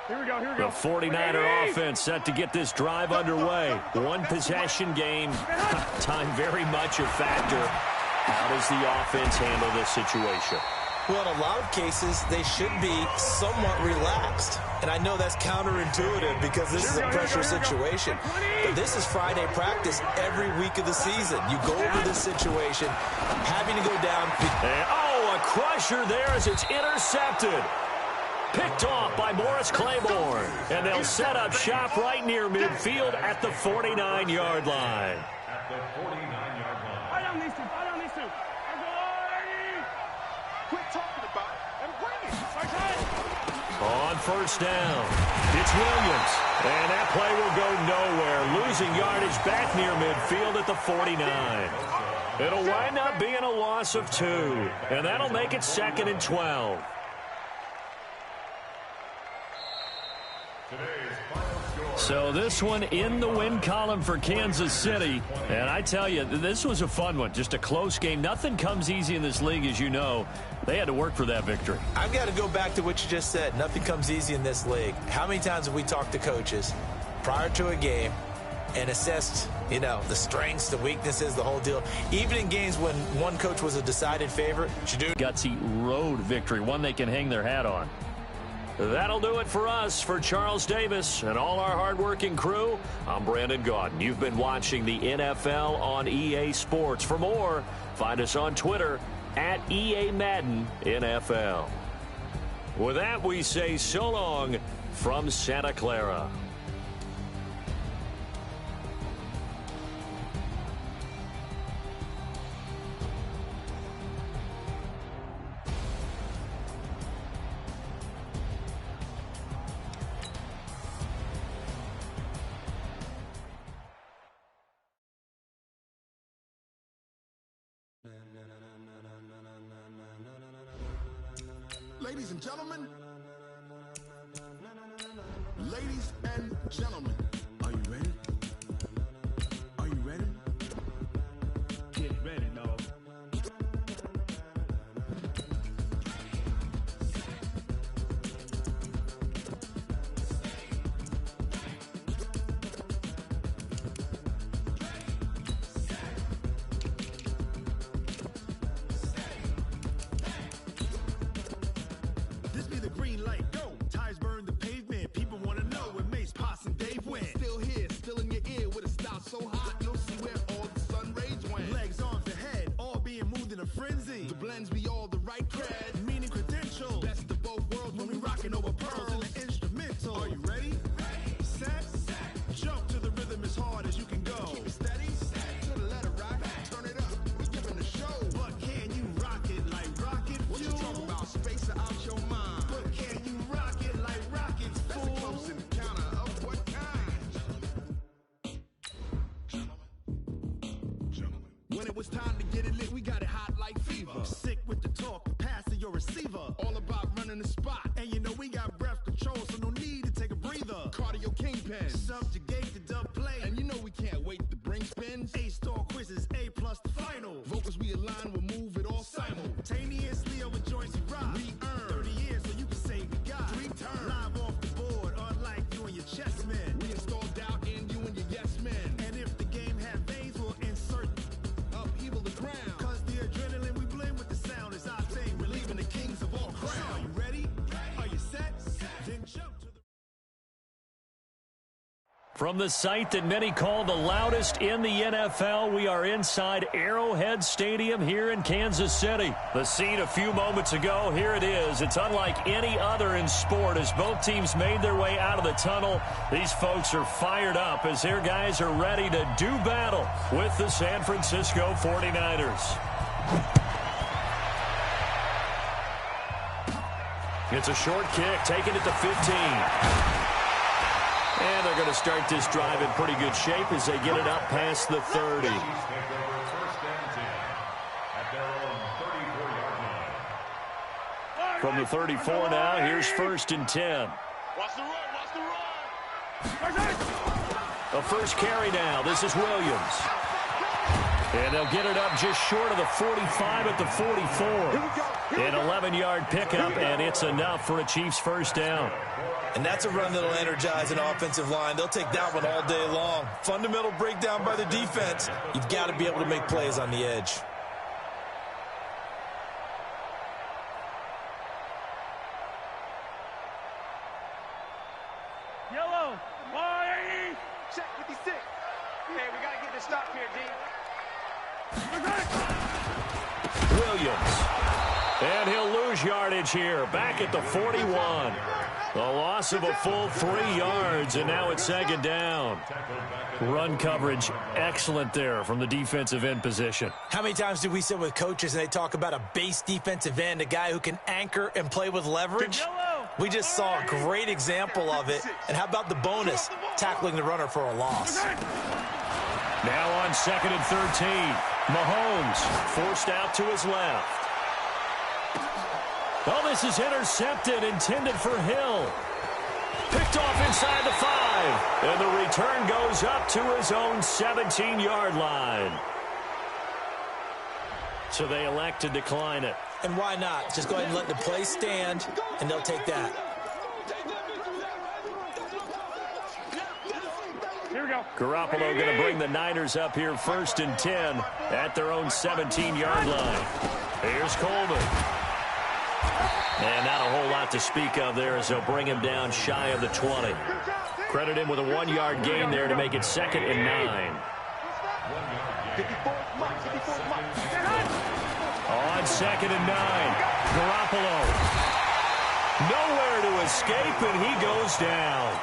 Here we go. The 49er offense set to get this drive underway. One possession game. Time very much a factor. How does the offense handle this situation? Well, in a lot of cases, they should be somewhat relaxed. And I know that's counterintuitive because this is a pressure situation. But this is Friday practice every week of the season. You go over this situation, having to go down. And, a crusher there as it's intercepted. Picked off by Morris Claiborne. And they'll set up shop right near midfield at the 49-yard line. At the 49-yard line. Fight on these two. Quit talking about it and bring it. first down. It's Williams. And that play will go nowhere. Losing yardage back near midfield at the 49. It'll wind up being a loss of 2. And that'll make it 2nd and 12. So this one in the win column for Kansas City. And I tell you, this was a fun one. Just a close game. Nothing comes easy in this league, as you know. They had to work for that victory. I've got to go back to what you just said. Nothing comes easy in this league. How many times have we talked to coaches prior to a game and assessed, you know, the strengths, the weaknesses, the whole deal? Even in games when one coach was a decided favorite. Gutsy road victory, one they can hang their hat on. That'll do it for us. For Charles Davis and all our hardworking crew, I'm Brandon Gaudin. You've been watching the NFL on EA Sports. For more, find us on Twitter at EA Madden NFL. With that, we say so long from Santa Clara. Ladies and gentlemen, are you ready? Are you ready? Get ready, dog. This be the green light, go. Tires burn the pavement. People want to know when Mace, Poss, and Dave went. Still here, still in your ear with a style so hot, you'll see where all the sun rays went. Legs, arms, the head, all being moved in a frenzy. The blends be all the right cred, meaning credentials. Best of both worlds when we rocking over pearls in the instrumental. Are you ready? Set, jump to the rhythm as hard as you can go. Keep it steady, to the letter right, turn it up, we giving the show. But can you rock it like rocket fuel? What you talking about, space out your mind? But can you rock it like rockets, fool? That's a close encounter of what kind? Gentlemen. When it was time to get it lit, we got it hot like fever. Sick with the talk, pass to your receiver. All about running the spot. And you know we got breath control, so no need to take a breather. Cardio kingpin, subjugate the dub play. And you know we can't wait to bring spins. A-star quizzes, A+ the final. Vocals we align, we'll move it all simultaneously over joints we rock. We earn 30 years so you can say we got 3 turns. Live off the board, unlike you and your chess men. We install doubt in you and your yes men. And if the game had veins, we'll insert upheaval the crown. Cause the adrenaline we blend with the sound is our thing. Relieving the kings of all crowns. Are you ready? Are you set? Then jump to the... From the site that many call the loudest in the NFL, we are inside Arrowhead Stadium here in Kansas City. The scene a few moments ago, here it is. It's unlike any other in sport as both teams made their way out of the tunnel. These folks are fired up as their guys are ready to do battle with the San Francisco 49ers. It's a short kick, taking it to 15. And they're going to start this drive in pretty good shape as they get it up past the 30. From the 34 now, here's 1st and 10. Watch the run, watch the run. A first carry now. This is Williams. And they'll get it up just short of the 45 at the 44. An 11-yard pickup, and it's enough for a Chiefs first down. And that's a run that'll energize an offensive line. They'll take that one all day long. Fundamental breakdown by the defense. You've got to be able to make plays on the edge. Yellow, 180. Check 56. Hey, we got to get this stop here, D. Williams. And he'll lose yardage here. Back at the 41. A loss of a full 3 yards, and now it's 2nd down. Run coverage, excellent there from the defensive end position. How many times do we sit with coaches and they talk about a base defensive end, a guy who can anchor and play with leverage? We just saw a great example of it. And how about the bonus, tackling the runner for a loss? Now on 2nd and 13. Mahomes forced out to his left. Oh, this is intercepted, intended for Hill. Picked off inside the 5. And the return goes up to his own 17-yard line. So they elect to decline it. And why not? Just go ahead and let the play stand, and they'll take that. Here we go. Garoppolo going to bring the Niners up here 1st and 10 at their own 17-yard line. Here's Coleman. And not a whole lot to speak of there as they'll bring him down shy of the 20. Credit him with a 1-yard gain there to make it 2nd and 9. On 2nd and 9, Garoppolo. Nowhere to escape, and he goes down.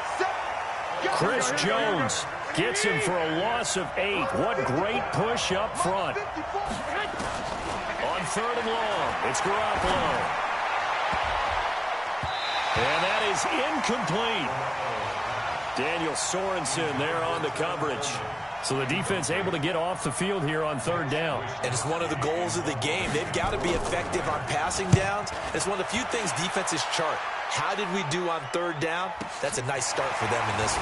Chris Jones gets him for a loss of 8. What great push up front. On 3rd and long, it's Garoppolo. And that is incomplete. Daniel Sorensen there on the coverage. So the defense able to get off the field here on 3rd down. And it's one of the goals of the game. They've got to be effective on passing downs. It's one of the few things defenses chart. How did we do on 3rd down? That's a nice start for them in this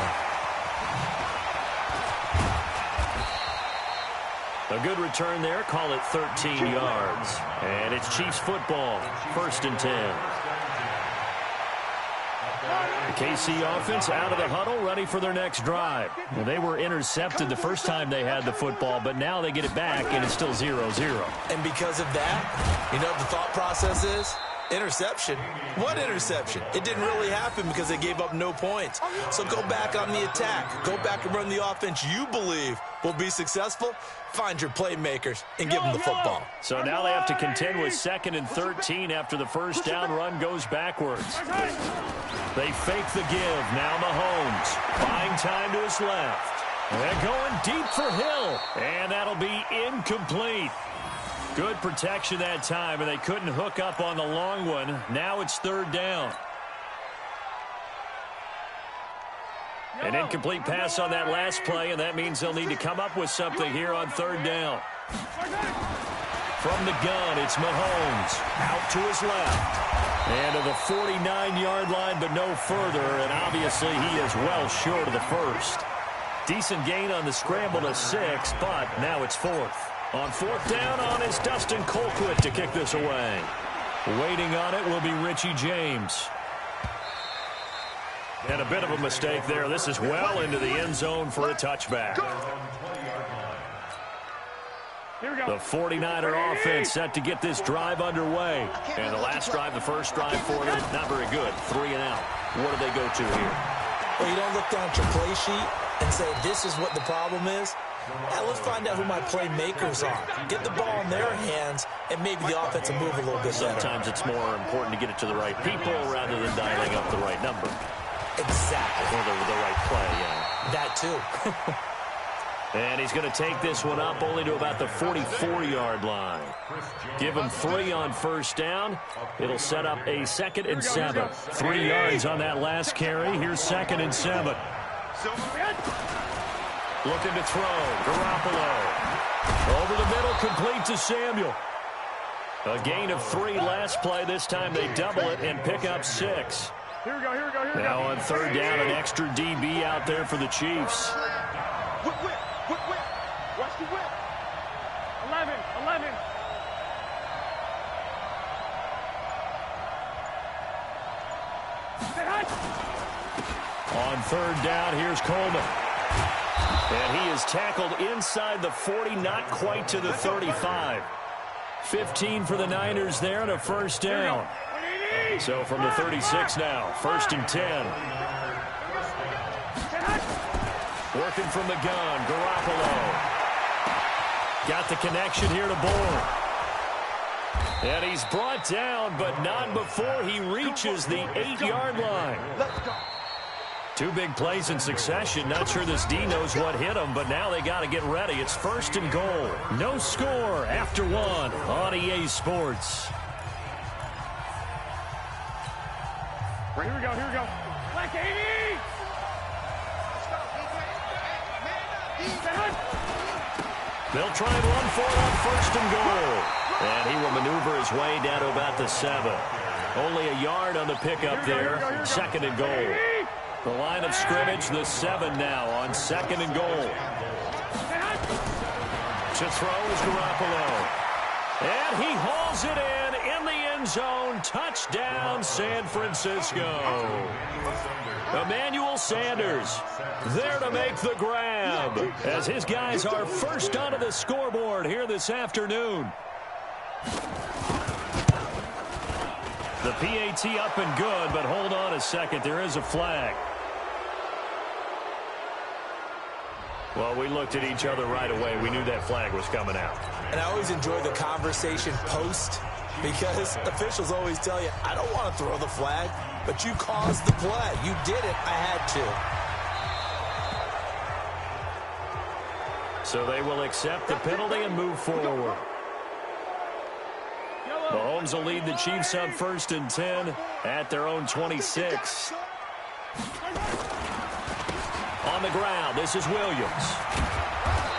one. A good return there. Call it 13 yards. And it's Chiefs football. 1st and 10. The KC offense out of the huddle, ready for their next drive. Well, they were intercepted the first time they had the football, but now they get it back, and it's still 0-0. And because of that, you know what the thought process is? Interception. What interception? It didn't really happen because they gave up no points. So go back on the attack. Go back and run the offense you believe will be successful. Find your playmakers and give them the football. So now they have to contend with 2nd and 13 after the first down run goes backwards. They fake the give. Now Mahomes buying time to his left. And going deep for Hill. And that'll be incomplete. Good protection that time, and they couldn't hook up on the long one. Now it's 3rd down. An incomplete pass on that last play, and that means they'll need to come up with something here on 3rd down. From the gun, it's Mahomes. Out to his left. And to the 49-yard line, but no further, and obviously he is well short of the first. Decent gain on the scramble to 6, but now it's 4th. On 4th down is Dustin Colquitt to kick this away. Waiting on it will be Richie James. And a bit of a mistake there. This is well into the end zone for a touchback. The 49er offense set to get this drive underway. And the last drive, the first drive for them, not very good. 3 and out. What do they go to here? Well, you don't look down at your play sheet and say, this is what the problem is. Now let's find out who my playmakers are. Get the ball in their hands, and maybe the offense will move a little bit better. Sometimes it's more important to get it to the right people rather than dialing up the right number. Exactly. Or the right play, yeah. That too. And he's going to take this one up only to about the 44-yard line. Give him 3 on first down. It'll set up a 2nd and 7. 3 yards on that last carry. Here's 2nd and 7. Looking to throw. Garoppolo. Over the middle, complete to Samuel. A gain of 3 last play. This time they double it and pick up 6. Here we go, here we go, here we go. Now on 3rd down, an extra DB out there for the Chiefs. Whip, whip, whip, whip. Watch the whip. 11, 11. On 3rd down, here's Coleman. And he is tackled inside the 40, not quite to the 35. 15 for the Niners there and a first down. So from the 36 now, 1st and 10. Working from the gun, Garoppolo. Got the connection here to Bourne. And he's brought down, but not before he reaches the 8-yard line. Two big plays in succession. Not sure this D knows what hit him, but now they got to get ready. It's 1st and goal. No score after 1 on EA Sports. Here we go. Black 80! They'll try and run for it on 1st and goal. And he will maneuver his way down to about the 7. Only a yard on the pickup there. 2nd and goal. The line of scrimmage, the 7 now on 2nd and goal. To throw is Garoppolo. And he hauls it in the end zone. Touchdown, San Francisco. Emmanuel Sanders there to make the grab as his guys are first onto the scoreboard here this afternoon. The PAT up and good, but hold on a second. There is a flag. Well, we looked at each other right away. We knew that flag was coming out. And I always enjoy the conversation post because officials always tell you, I don't want to throw the flag, but you caused the play. You did it. I had to. So they will accept the penalty and move forward. Mahomes will lead the Chiefs up 1st and 10 at their own 26. On the ground, this is Williams.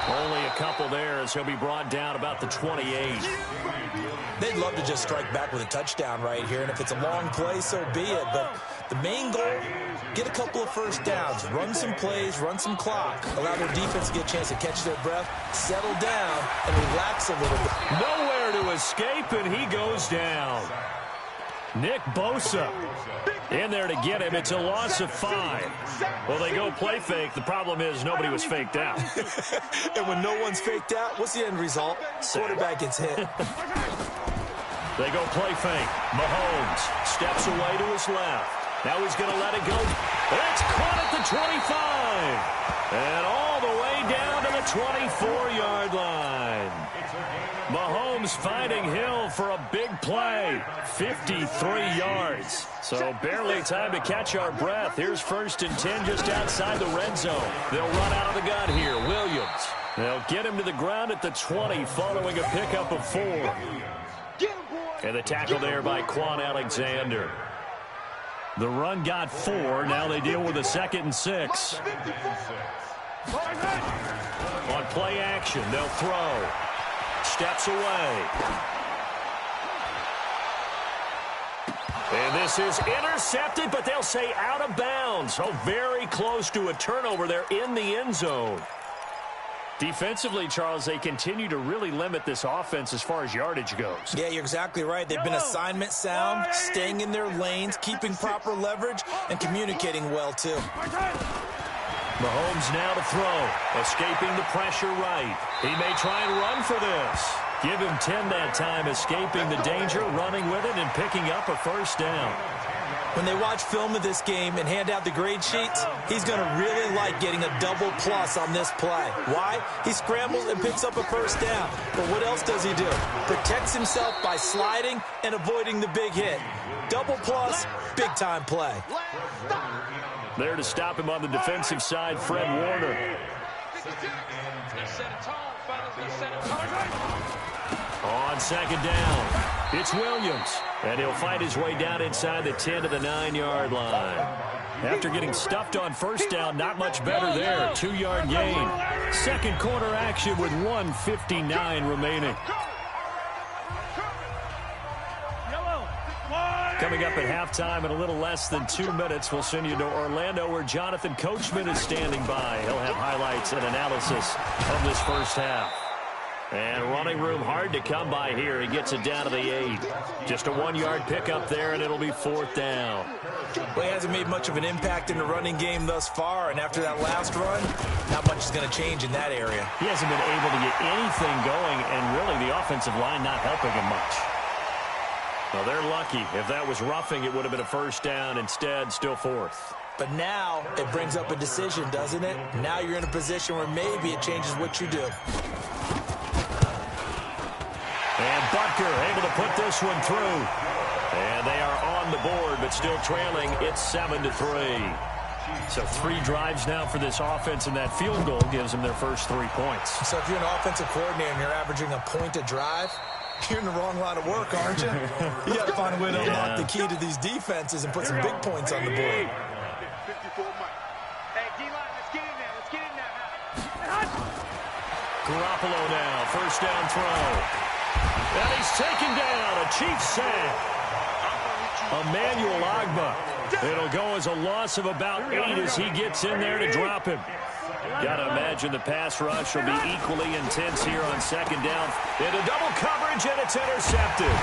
Only a couple there as he'll be brought down about the 28. They'd love to just strike back with a touchdown right here, and if it's a long play, so be it. But the main goal, get a couple of first downs, run some plays, run some clock, allow their defense to get a chance to catch their breath, settle down, and relax a little bit. Nowhere to escape, and he goes down. Nick Bosa in there to get him. It's a loss of 5. Well, they go play fake. The problem is nobody was faked out. And when no one's faked out, what's the end result? Quarterback gets hit. They go play fake. Mahomes steps away to his left. Now he's going to let it go. It's caught at the 25. And all the way down to the 24-yard line. Mahomes finding Hill for a big play. 53 yards. So barely time to catch our breath. Here's 1st and 10 just outside the red zone. They'll run out of the gun here. Williams. They'll get him to the ground at the 20 following a pickup of 4. And the tackle there by Quan Alexander. The run got 4. Now they deal with a 2nd and 6. On play action, they'll throw. Steps away. And this is intercepted, but they'll say out of bounds. So very close to a turnover there in the end zone. Defensively, Charles, they continue to really limit this offense as far as yardage goes. Yeah, you're exactly right. They've been assignment sound, staying in their lanes, keeping proper leverage, and communicating well, too. Mahomes now to throw, escaping the pressure right. He may try and run for this. Give him 10 that time, escaping the danger, running with it, and picking up a 1st down. When they watch film of this game and hand out the grade sheets, he's going to really like getting a double plus on this play. Why? He scrambles and picks up a 1st down. But what else does he do? Protects himself by sliding and avoiding the big hit. Double plus, big-time play. There to stop him on the defensive side, Fred Warner. On 2nd down, it's Williams. And he'll fight his way down inside the 10 to the 9-yard line. After getting stuffed on 1st down, not much better there. 2-yard gain. 2nd quarter action with 1:59 remaining. Coming up at halftime in a little less than 2 minutes, we'll send you to Orlando where Jonathan Coachman is standing by. He'll have highlights and analysis of this 1st half. And running room hard to come by here. He gets it down to the 8. Just a 1-yard pickup there, and it'll be 4th down. Well, he hasn't made much of an impact in the running game thus far, and after that last run, not much is going to change in that area. He hasn't been able to get anything going, and really the offensive line not helping him much. Well, they're lucky. If that was roughing, it would have been a 1st down. Instead, still 4th. But now it brings up a decision, doesn't it? Now you're in a position where maybe it changes what you do. And Butker able to put this one through. And they are on the board, but still trailing. It's 7-3. So 3 drives now for this offense, and that field goal gives them their first 3 points. So if you're an offensive coordinator and you're averaging a point a drive, You're in the wrong line of work, aren't you? You got to find a way to unlock the key to these defenses and put some big points on the board. 54 Mike. Hey, D-line, let's get in there. Let's get in there. Garoppolo now, first down throw. And he's taken down, a Chiefs sack. Emmanuel Ogbah. It'll go as a loss of about 8 as he gets in there to drop him. Got to imagine the pass rush will be equally intense here on second down. Into double coverage, and it's intercepted.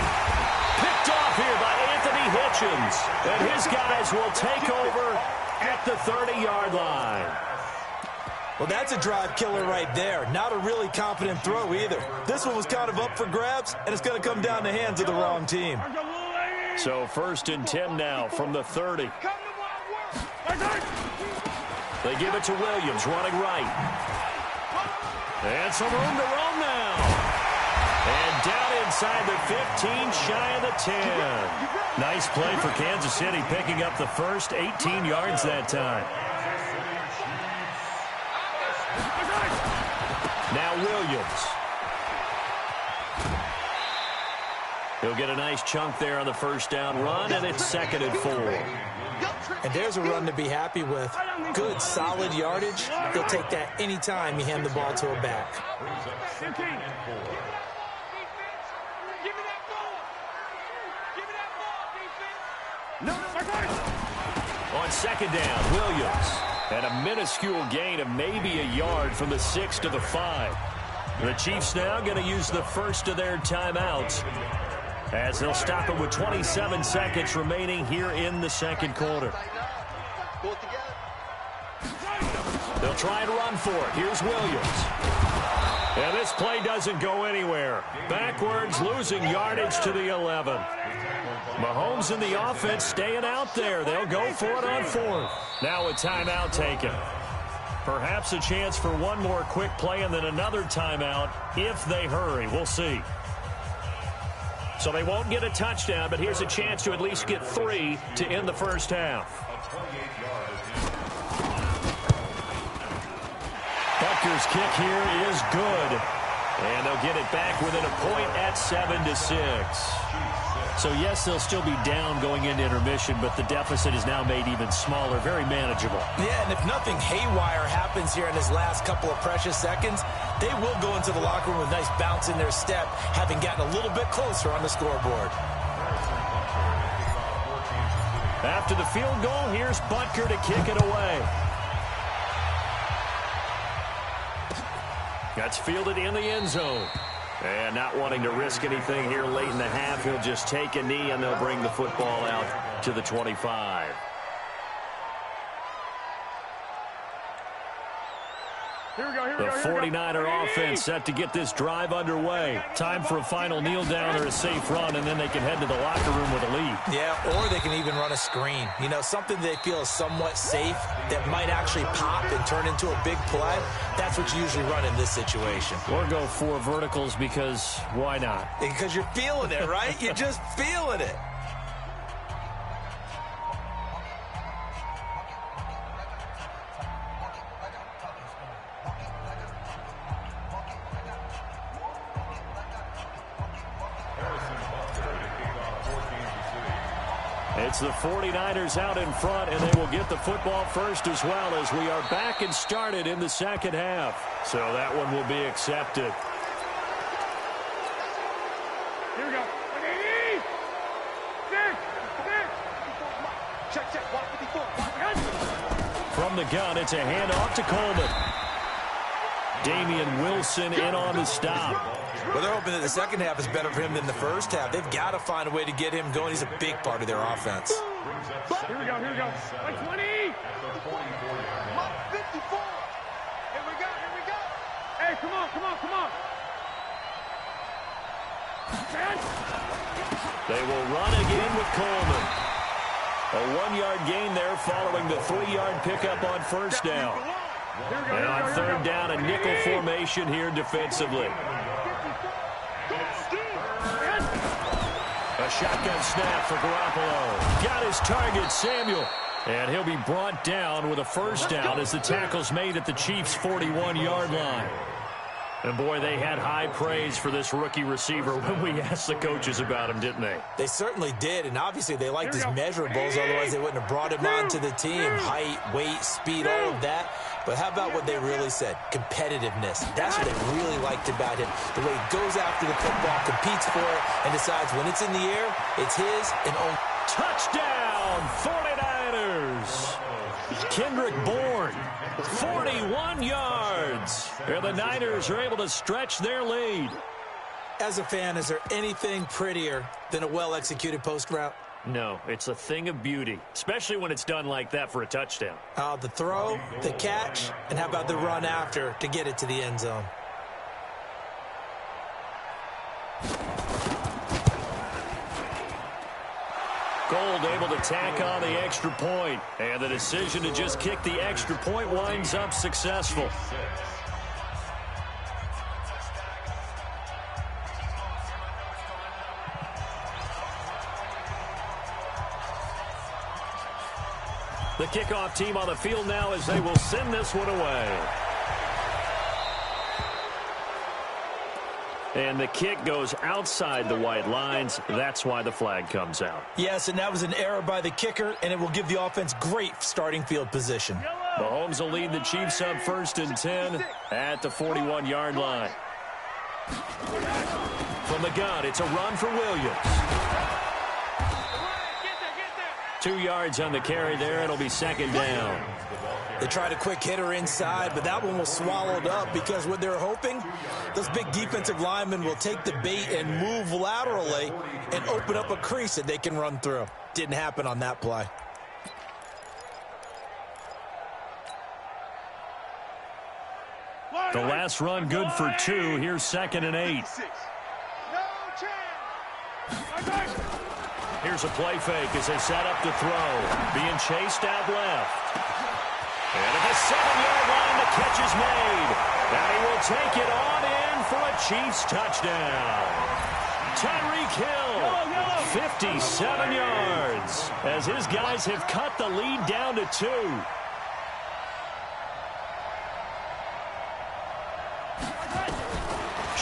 Picked off here by Anthony Hitchens. And his guys will take over at the 30-yard line. Well, that's a drive killer right there. Not a really confident throw either. This one was kind of up for grabs, and it's going to come down the hands of the wrong team. So 1st and 10 now from the 30. They give it to Williams, running right. And some room to roam now. And down inside the 15, shy of the 10. Nice play for Kansas City, picking up the first 18 yards that time. Now Williams. He'll get a nice chunk there on the first down run, and it's 2nd and 4. And there's a run to be happy with. Good, solid yardage. He'll take that any time you hand the ball to a back. On 2nd down, Williams. And a minuscule gain of maybe a yard from the 6 to the 5. The Chiefs now going to use the first of their timeouts, as they'll stop it with 27 seconds remaining here in the second quarter. They'll try and run for it. Here's Williams. And this play doesn't go anywhere. Backwards, losing yardage to the 11. Mahomes and the offense staying out there. They'll go for it on 4th. Now a timeout taken. Perhaps a chance for one more quick play and then another timeout if they hurry. We'll see. So they won't get a touchdown, but here's a chance to at least get 3 to end the first half. Butker's kick here is good. And they'll get it back within a point at 7-6. So, yes, they'll still be down going into intermission, but the deficit is now made even smaller, very manageable. Yeah, and if nothing haywire happens here in his last couple of precious seconds, they will go into the locker room with a nice bounce in their step, having gotten a little bit closer on the scoreboard. After the field goal, here's Butker to kick it away. That's fielded in the end zone. And not wanting to risk anything here late in the half, he'll just take a knee, and they'll bring the football out to the 25. The 49er offense set to get this drive underway. Time for a final kneel down or a safe run, and then they can head to the locker room with a lead. Yeah, or they can even run a screen. You know, something they feel is somewhat safe that might actually pop and turn into a big play. That's what you usually run in this situation. Or go 4 verticals, because why not? Because you're feeling it, right? You're just feeling it. It's the 49ers out in front, and they will get the football first as well, as we are back and started in the second half. So that one will be accepted. Here we go. Check. 154. From the gun, it's a handoff to Coleman. Damian Wilson in on the stop. Well, they're hoping that the second half is better for him than the first half. They've got to find a way to get him going. He's a big part of their offense. Here we go. 120. 54. Here we go. Hey, come on. They will run again with Coleman. A 1-yard gain there following the 3-yard pickup on first down. And on third down, a nickel formation here defensively. A shotgun snap for Garoppolo. Got his target, Samuel. And he'll be brought down with a first down as the tackle's made at the Chiefs' 41-yard line. And, boy, they had high praise for this rookie receiver when we asked the coaches about him, didn't they? They certainly did, and obviously they liked his measurables. Otherwise, they wouldn't have brought him onto the team. Height, weight, speed, all of that. But how about what they really said? Competitiveness. That's what they really liked about him. The way he goes after the football, competes for it, and decides when it's in the air, it's his and only. Touchdown, 49ers. Kendrick Bourne, 41 yards. And the Niners are able to stretch their lead. As a fan, is there anything prettier than a well-executed post route? No, it's a thing of beauty, especially when it's done like that for a touchdown. The throw, the catch, and how about the run after to get it to the end zone? Gold able to tack on the extra point, and the decision to just kick the extra point winds up successful. The kickoff team on the field now as they will send this one away. And the kick goes outside the white lines. That's why the flag comes out. Yes, and that was an error by the kicker, and it will give the offense great starting field position. Mahomes will lead the Chiefs up 1st and 10 at the 41-yard line. From the gun, it's a run for Williams. 2 yards on the carry there. It'll be 2nd down. They tried a quick hitter inside, but that one was swallowed up because what they're hoping, those big defensive linemen will take the bait and move laterally and open up a crease that they can run through. Didn't happen on that play. The last run good for 2. Here's 2nd and 8. Here's a play fake as they set up to throw. Being chased out left. And at the 7-yard line, the catch is made. And he will take it on in for a Chiefs touchdown. Tyreek Hill, 57 yards, as his guys have cut the lead down to 2.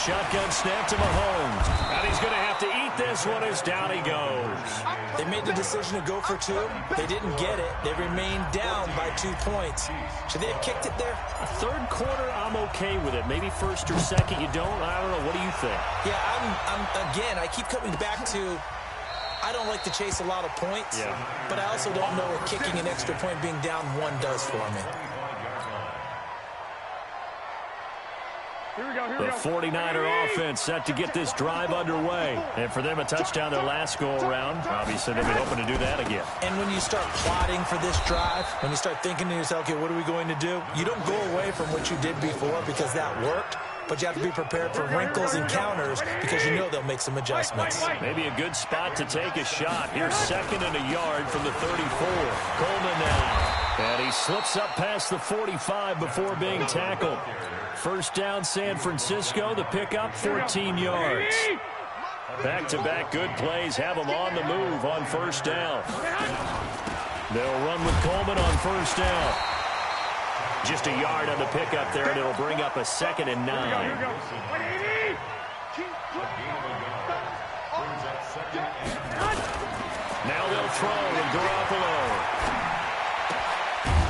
Shotgun snap to Mahomes. And he's going to have to eat this one as down he goes. They made the decision to go for 2. They didn't get it. They remained down by 2 points. Should they have kicked it there? A third quarter, I'm okay with it. Maybe first or second, you don't. I don't know. What do you think? Yeah, again, I keep coming back to I don't like to chase a lot of points, but I also don't know what kicking an extra point being down 1 does for me. The 49er offense set to get this drive underway. And for them, a touchdown their last go-around. Obviously, they'll be hoping to do that again. And when you start plotting for this drive, when you start thinking to yourself, okay, what are we going to do? You don't go away from what you did before because that worked. But you have to be prepared for wrinkles and counters because you know they'll make some adjustments. Maybe a good spot to take a shot. Here's 2nd and a yard from the 34. Coleman now. And he slips up past the 45 before being tackled. First down, San Francisco. The pickup, 14 yards. Back-to-back good plays have them on the move on first down. They'll run with Coleman on first down. Just a yard on the pickup there, and it'll bring up a 2nd and 9. Now they'll throw with Garoppolo.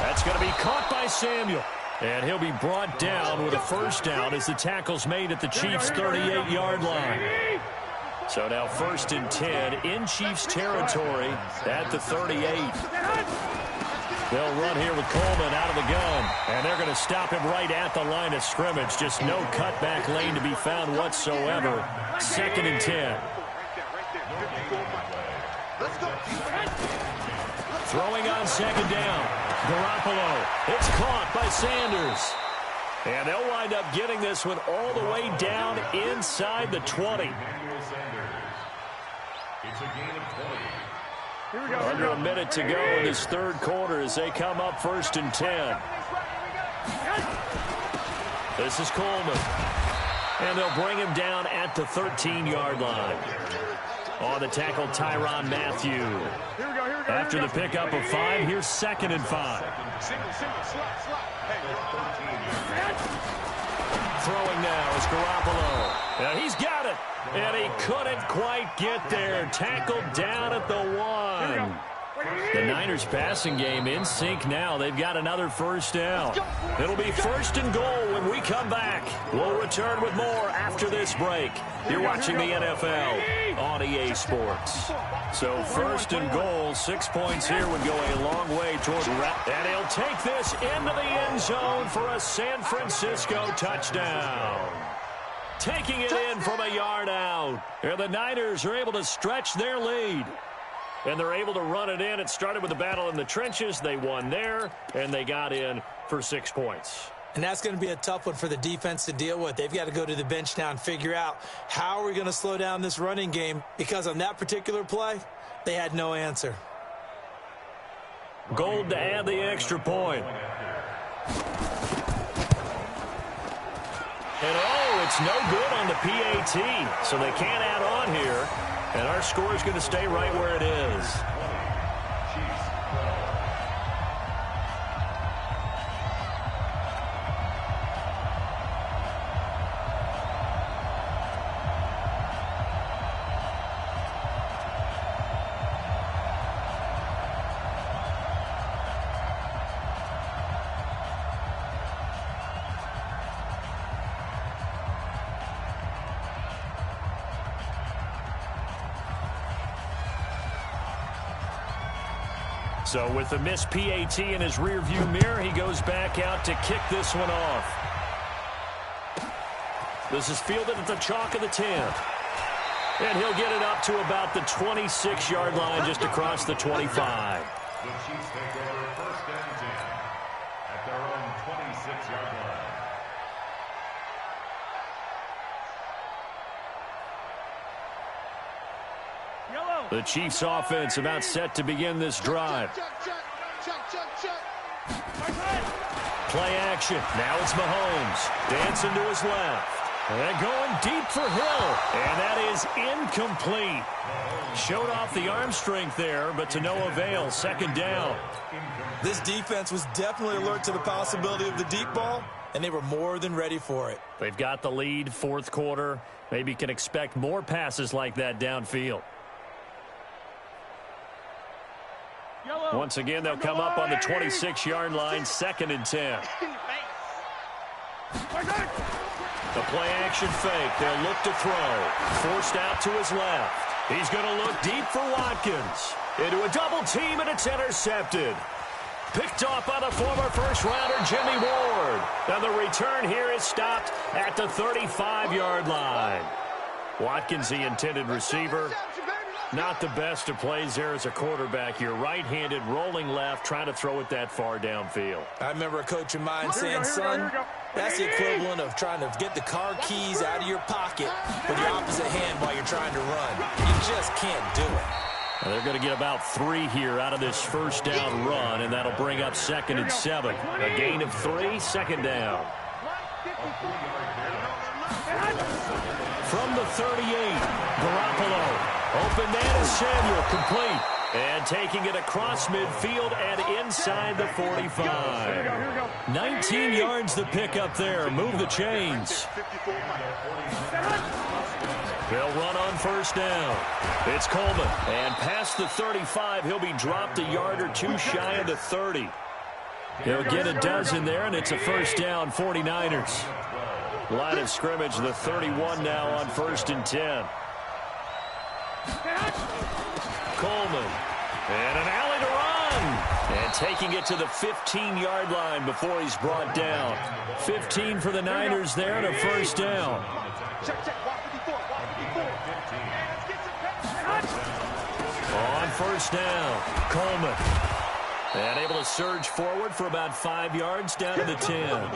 That's going to be caught by Samuel. And he'll be brought down with a first down as the tackle's made at the Chiefs' 38-yard line. So now 1st and 10 in Chiefs territory at the 38. They'll run here with Coleman out of the gun. And they're going to stop him right at the line of scrimmage. Just no cutback lane to be found whatsoever. 2nd and 10. Throwing on 2nd down. Garoppolo. It's caught by Sanders. And they'll wind up getting this one all the way down inside the 20. It's a gain of 20. Under a minute to go in this third quarter as they come up 1st and 10. This is Coleman. And they'll bring him down at the 13-yard line. On the tackle, Tyrann Mathieu. After the pickup of 5, here's 2nd and 5. Throwing now is Garoppolo. Now he's got it. And he couldn't quite get there. Tackled down at the 1. The Niners passing game in sync now. They've got another first down. It'll be 1st and goal when we come back. We'll return with more after this break. You're watching the NFL on EA Sports. So 1st and goal, 6 points here would go a long way toward and he'll take this into the end zone for a San Francisco touchdown. Taking it in from a yard out. And the Niners are able to stretch their lead. And they're able to run it in. It started with a battle in the trenches. They won there, and they got in for 6 points. And that's going to be a tough one for the defense to deal with. They've got to go to the bench now and figure out how are we going to slow down this running game, because on that particular play, they had no answer. Gold to add the extra point. And, oh, it's no good on the PAT, so they can't add on here. And our score is going to stay right where it is. So with the missed PAT in his rearview mirror, he goes back out to kick this one off. This is fielded at the chalk of the 10. And he'll get it up to about the 26-yard line, just across the 25. The Chiefs take over 1st and 10 at their own 26-yard line. The Chiefs offense about set to begin this drive. Play action. Now it's Mahomes. Dancing to his left. And going deep for Hill. And that is incomplete. Showed off the arm strength there, but to no avail. 2nd down. This defense was definitely alert to the possibility of the deep ball, and they were more than ready for it. They've got the lead, 4th quarter. Maybe can expect more passes like that downfield. Once again, they'll come up on the 26-yard line, 2nd and 10. The play-action fake. They'll look to throw. Forced out to his left. He's going to look deep for Watkins. Into a double team, and it's intercepted. Picked off by the former first-rounder Jimmy Ward. And the return here is stopped at the 35-yard line. Watkins, the intended receiver. Not the best of plays there as a quarterback. You're right-handed, rolling left, trying to throw it that far downfield. I remember a coach of mine saying, son, that's the equivalent of trying to get the car keys out of your pocket with your opposite hand while you're trying to run. You just can't do it. Well, they're going to get about 3 here out of this first down run, and that'll bring up 2nd and 7. A gain of 3, 2nd down. From the 38, Garoppolo. Open man is Samuel, complete. And taking it across midfield and inside the 45. 19 yards the pickup there. Move the chains. They'll run on 1st down. It's Coleman. And past the 35, he'll be dropped a yard or 2 shy of the 30. He'll get a dozen there, and it's a 1st down, 49ers. Line of scrimmage, the 31 now on 1st and 10. Coleman. And an alley to run. And taking it to the 15-yard line before he's brought down. 15 for the Niners there and a 1st down. On 1st down, Coleman. And able to surge forward for about 5 yards down to the 10.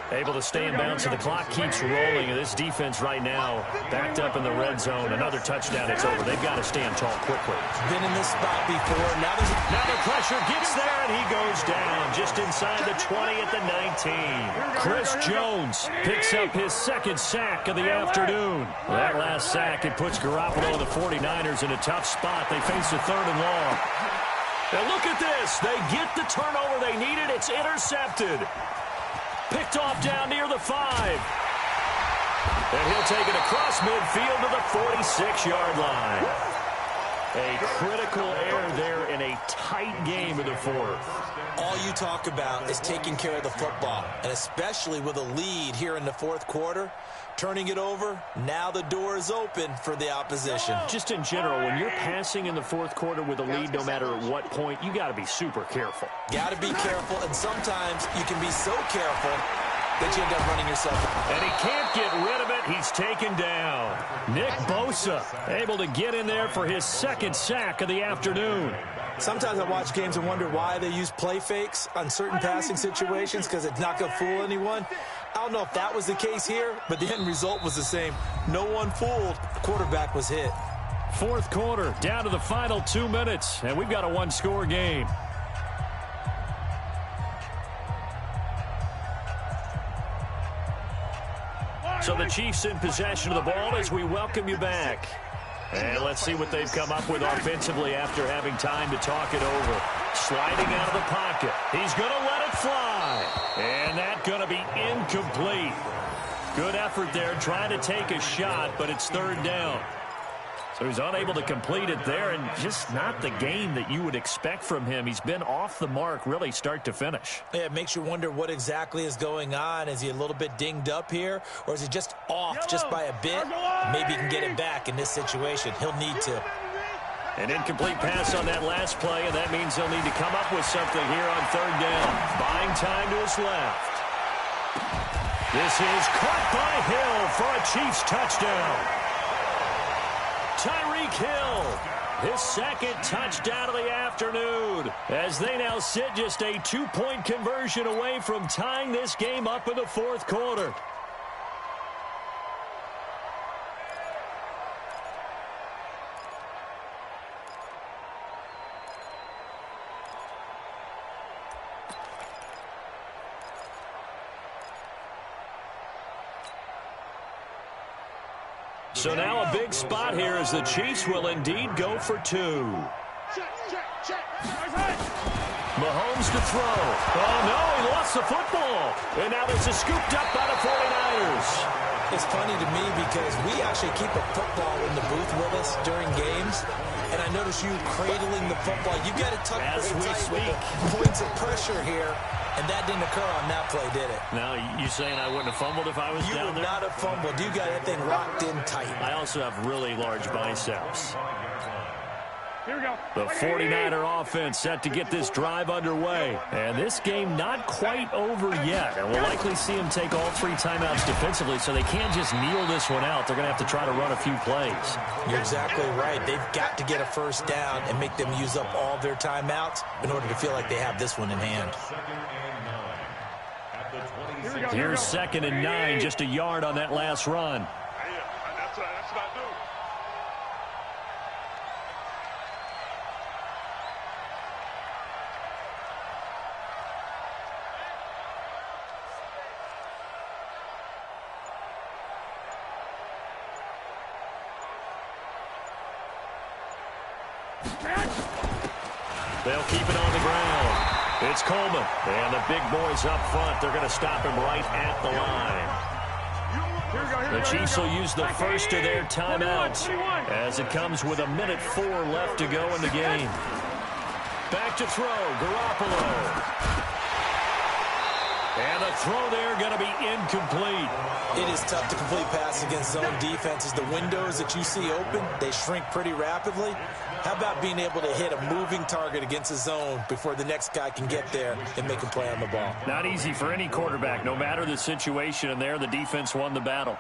Able to stay in bounds, and the clock keeps rolling. And this defense right now backed up in the red zone. Another touchdown, it's over. They've got to stand tall quickly. Been in this spot before. Now the pressure gets there, and he goes down just inside the 20 at the 19. Chris Jones picks up his 2nd sack of the afternoon. That last sack, it puts Garoppolo and the 49ers in a tough spot. They face a 3rd and long. And look at this. They get the turnover they needed. It's intercepted. Picked off down near the 5. And he'll take it across midfield to the 46-yard line. A critical error there in a tight game in the fourth. All you talk about is taking care of the football, and especially with a lead here in the fourth quarter, turning it over, now the door is open for the opposition. Just in general, when you're passing in the fourth quarter with a lead, no matter at what point, you got to be super careful. Got to be careful, and sometimes you can be so careful that you end up running yourself. And he can't get rid of it. He's taken down. Nick Bosa able to get in there for his second sack of the afternoon. Sometimes I watch games and wonder why they use play fakes on certain passing situations because it's not going to fool anyone. I don't know if that was the case here, but the end result was the same. No one fooled. The quarterback was hit. Fourth quarter, down to the final 2 minutes, and we've got a one-score game. So the Chiefs in possession of the ball as we welcome you back. And let's see what they've come up with offensively after having time to talk it over. Sliding out of the pocket. He's going to let it fly. And that's going to be incomplete. Good effort there trying to take a shot, but it's third down. So he's unable to complete it there, and just not the game that you would expect from him. He's been off the mark really start to finish. Yeah, it makes you wonder what exactly is going on. Is he a little bit dinged up here, or is he just off just by a bit? Maybe he can get it back in this situation. He'll need to. An incomplete pass on that last play, and that means he'll need to come up with something here on third down. Buying time to his left. This is caught by Hill for a Chiefs touchdown. Tyreek Hill, his second touchdown of the afternoon, as they now sit just a 2-point conversion away from tying this game up in the fourth quarter. So now a big spot here as the Chiefs will indeed go for 2. Mahomes to throw. Oh, no, he lost the football. And now this is scooped up by the 49ers. It's funny to me because we actually keep a football in the booth with us during games. And I notice you cradling the football. You've got it tucked pretty tight with the points of pressure here. And that didn't occur on that play, did it? Now, you saying I wouldn't have fumbled if I was down there? You would not have fumbled. You got that thing locked in tight. I also have really large biceps. Here we go. The 49er offense set to get this drive underway. And this game not quite over yet. And we'll likely see them take all 3 timeouts defensively, so they can't just kneel this one out. They're going to have to try to run a few plays. You're exactly right. They've got to get a first down and make them use up all their timeouts in order to feel like they have this one in hand. Here's 2nd and 9, just a yard on that last run. That's what I do. They'll keep it on the ground. It's Coleman, and the big boys up front. They're going to stop him right at the line. The Chiefs will use the first of their timeouts as it comes with 1:04 left to go in the game. Back to throw, Garoppolo. And the throw there going to be incomplete. It is tough to complete pass against zone defenses. The windows that you see open, they shrink pretty rapidly. How about being able to hit a moving target against a zone before the next guy can get there and make a play on the ball? Not easy for any quarterback, no matter the situation, and there the defense won the battle.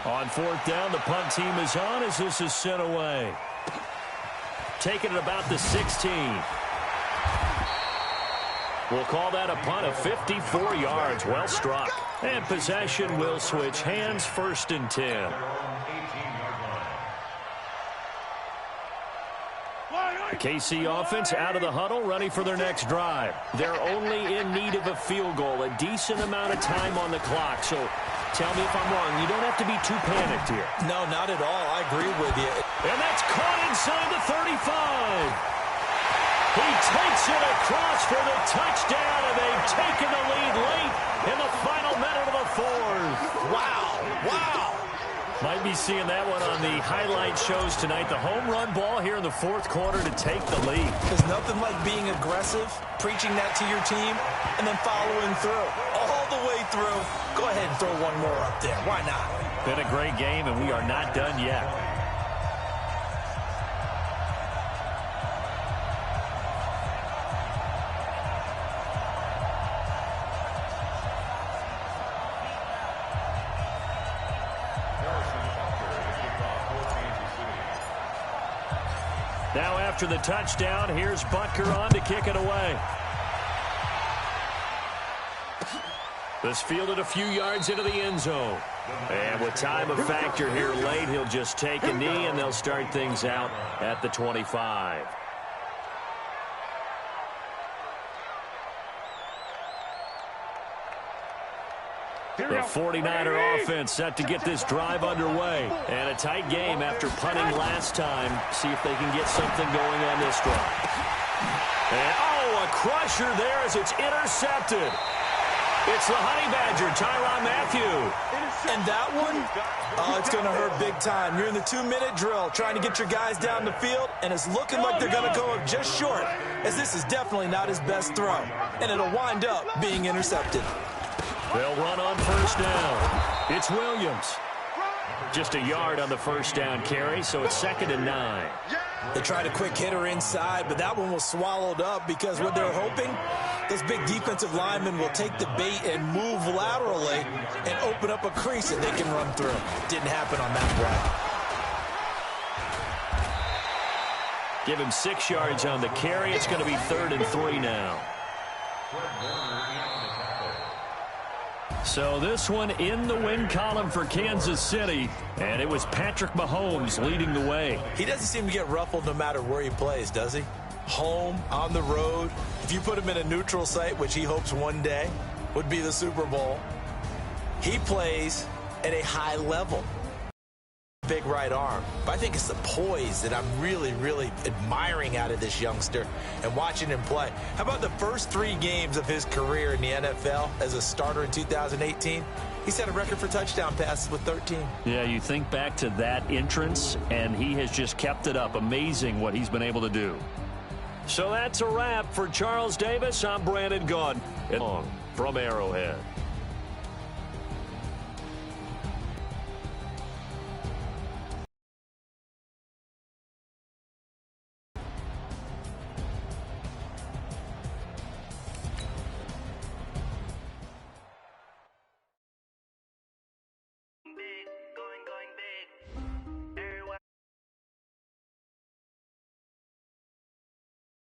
On fourth down, the punt team is on as this is sent away. Taking it about the 16. We'll call that a punt of 54 yards. Well struck. And possession will switch hands, 1st and 10. The KC offense out of the huddle, ready for their next drive. They're only in need of a field goal, a decent amount of time on the clock. So tell me if I'm wrong. You don't have to be too panicked here. No, not at all. I agree with you. And that's caught inside the 35. He takes it across for the touchdown, and they've taken the lead late in the final minute of the fourth. Wow. Wow. Might be seeing that one on the highlight shows tonight. The home run ball here in the fourth quarter to take the lead. There's nothing like being aggressive, preaching that to your team, and then following through. All the way through. Go ahead and throw one more up there. Why not? Been a great game, and we are not done yet. Now after the touchdown, here's Butker on to kick it away. This fielded a few yards into the end zone. And with time a factor here late, he'll just take a knee, and they'll start things out at the 25. The 49er offense set to get this drive underway. And a tight game after punting last time. See if they can get something going on this drive. And, oh, a crusher there as it's intercepted. It's the Honey Badger, Tyrann Mathieu. And that one, oh, it's going to hurt big time. You're in the 2-minute drill trying to get your guys down the field, and it's looking like they're going to go up just short, as this is definitely not his best throw. And it'll wind up being intercepted. They'll run on first down. It's Williams. Just a yard on the first down carry, so it's 2nd and 9. They tried a quick hitter inside, but that one was swallowed up because what they're hoping, those big defensive linemen will take the bait and move laterally and open up a crease that they can run through. Didn't happen on that play. Give him 6 yards on the carry. It's going to be 3rd and 3 now. So this one in the win column for Kansas City, and it was Patrick Mahomes leading the way. He doesn't seem to get ruffled no matter where he plays, does he? Home, on the road. If you put him in a neutral site, which he hopes one day would be the Super Bowl, he plays at a high level. Big right arm. But I think it's the poise that I'm really, really admiring out of this youngster and watching him play. How about the first 3 games of his career in the NFL as a starter in 2018? He set a record for touchdown passes with 13. Yeah, you think back to that entrance, and he has just kept it up. Amazing what he's been able to do. So that's a wrap for Charles Davis. I'm Brandon Gaudin from Arrowhead.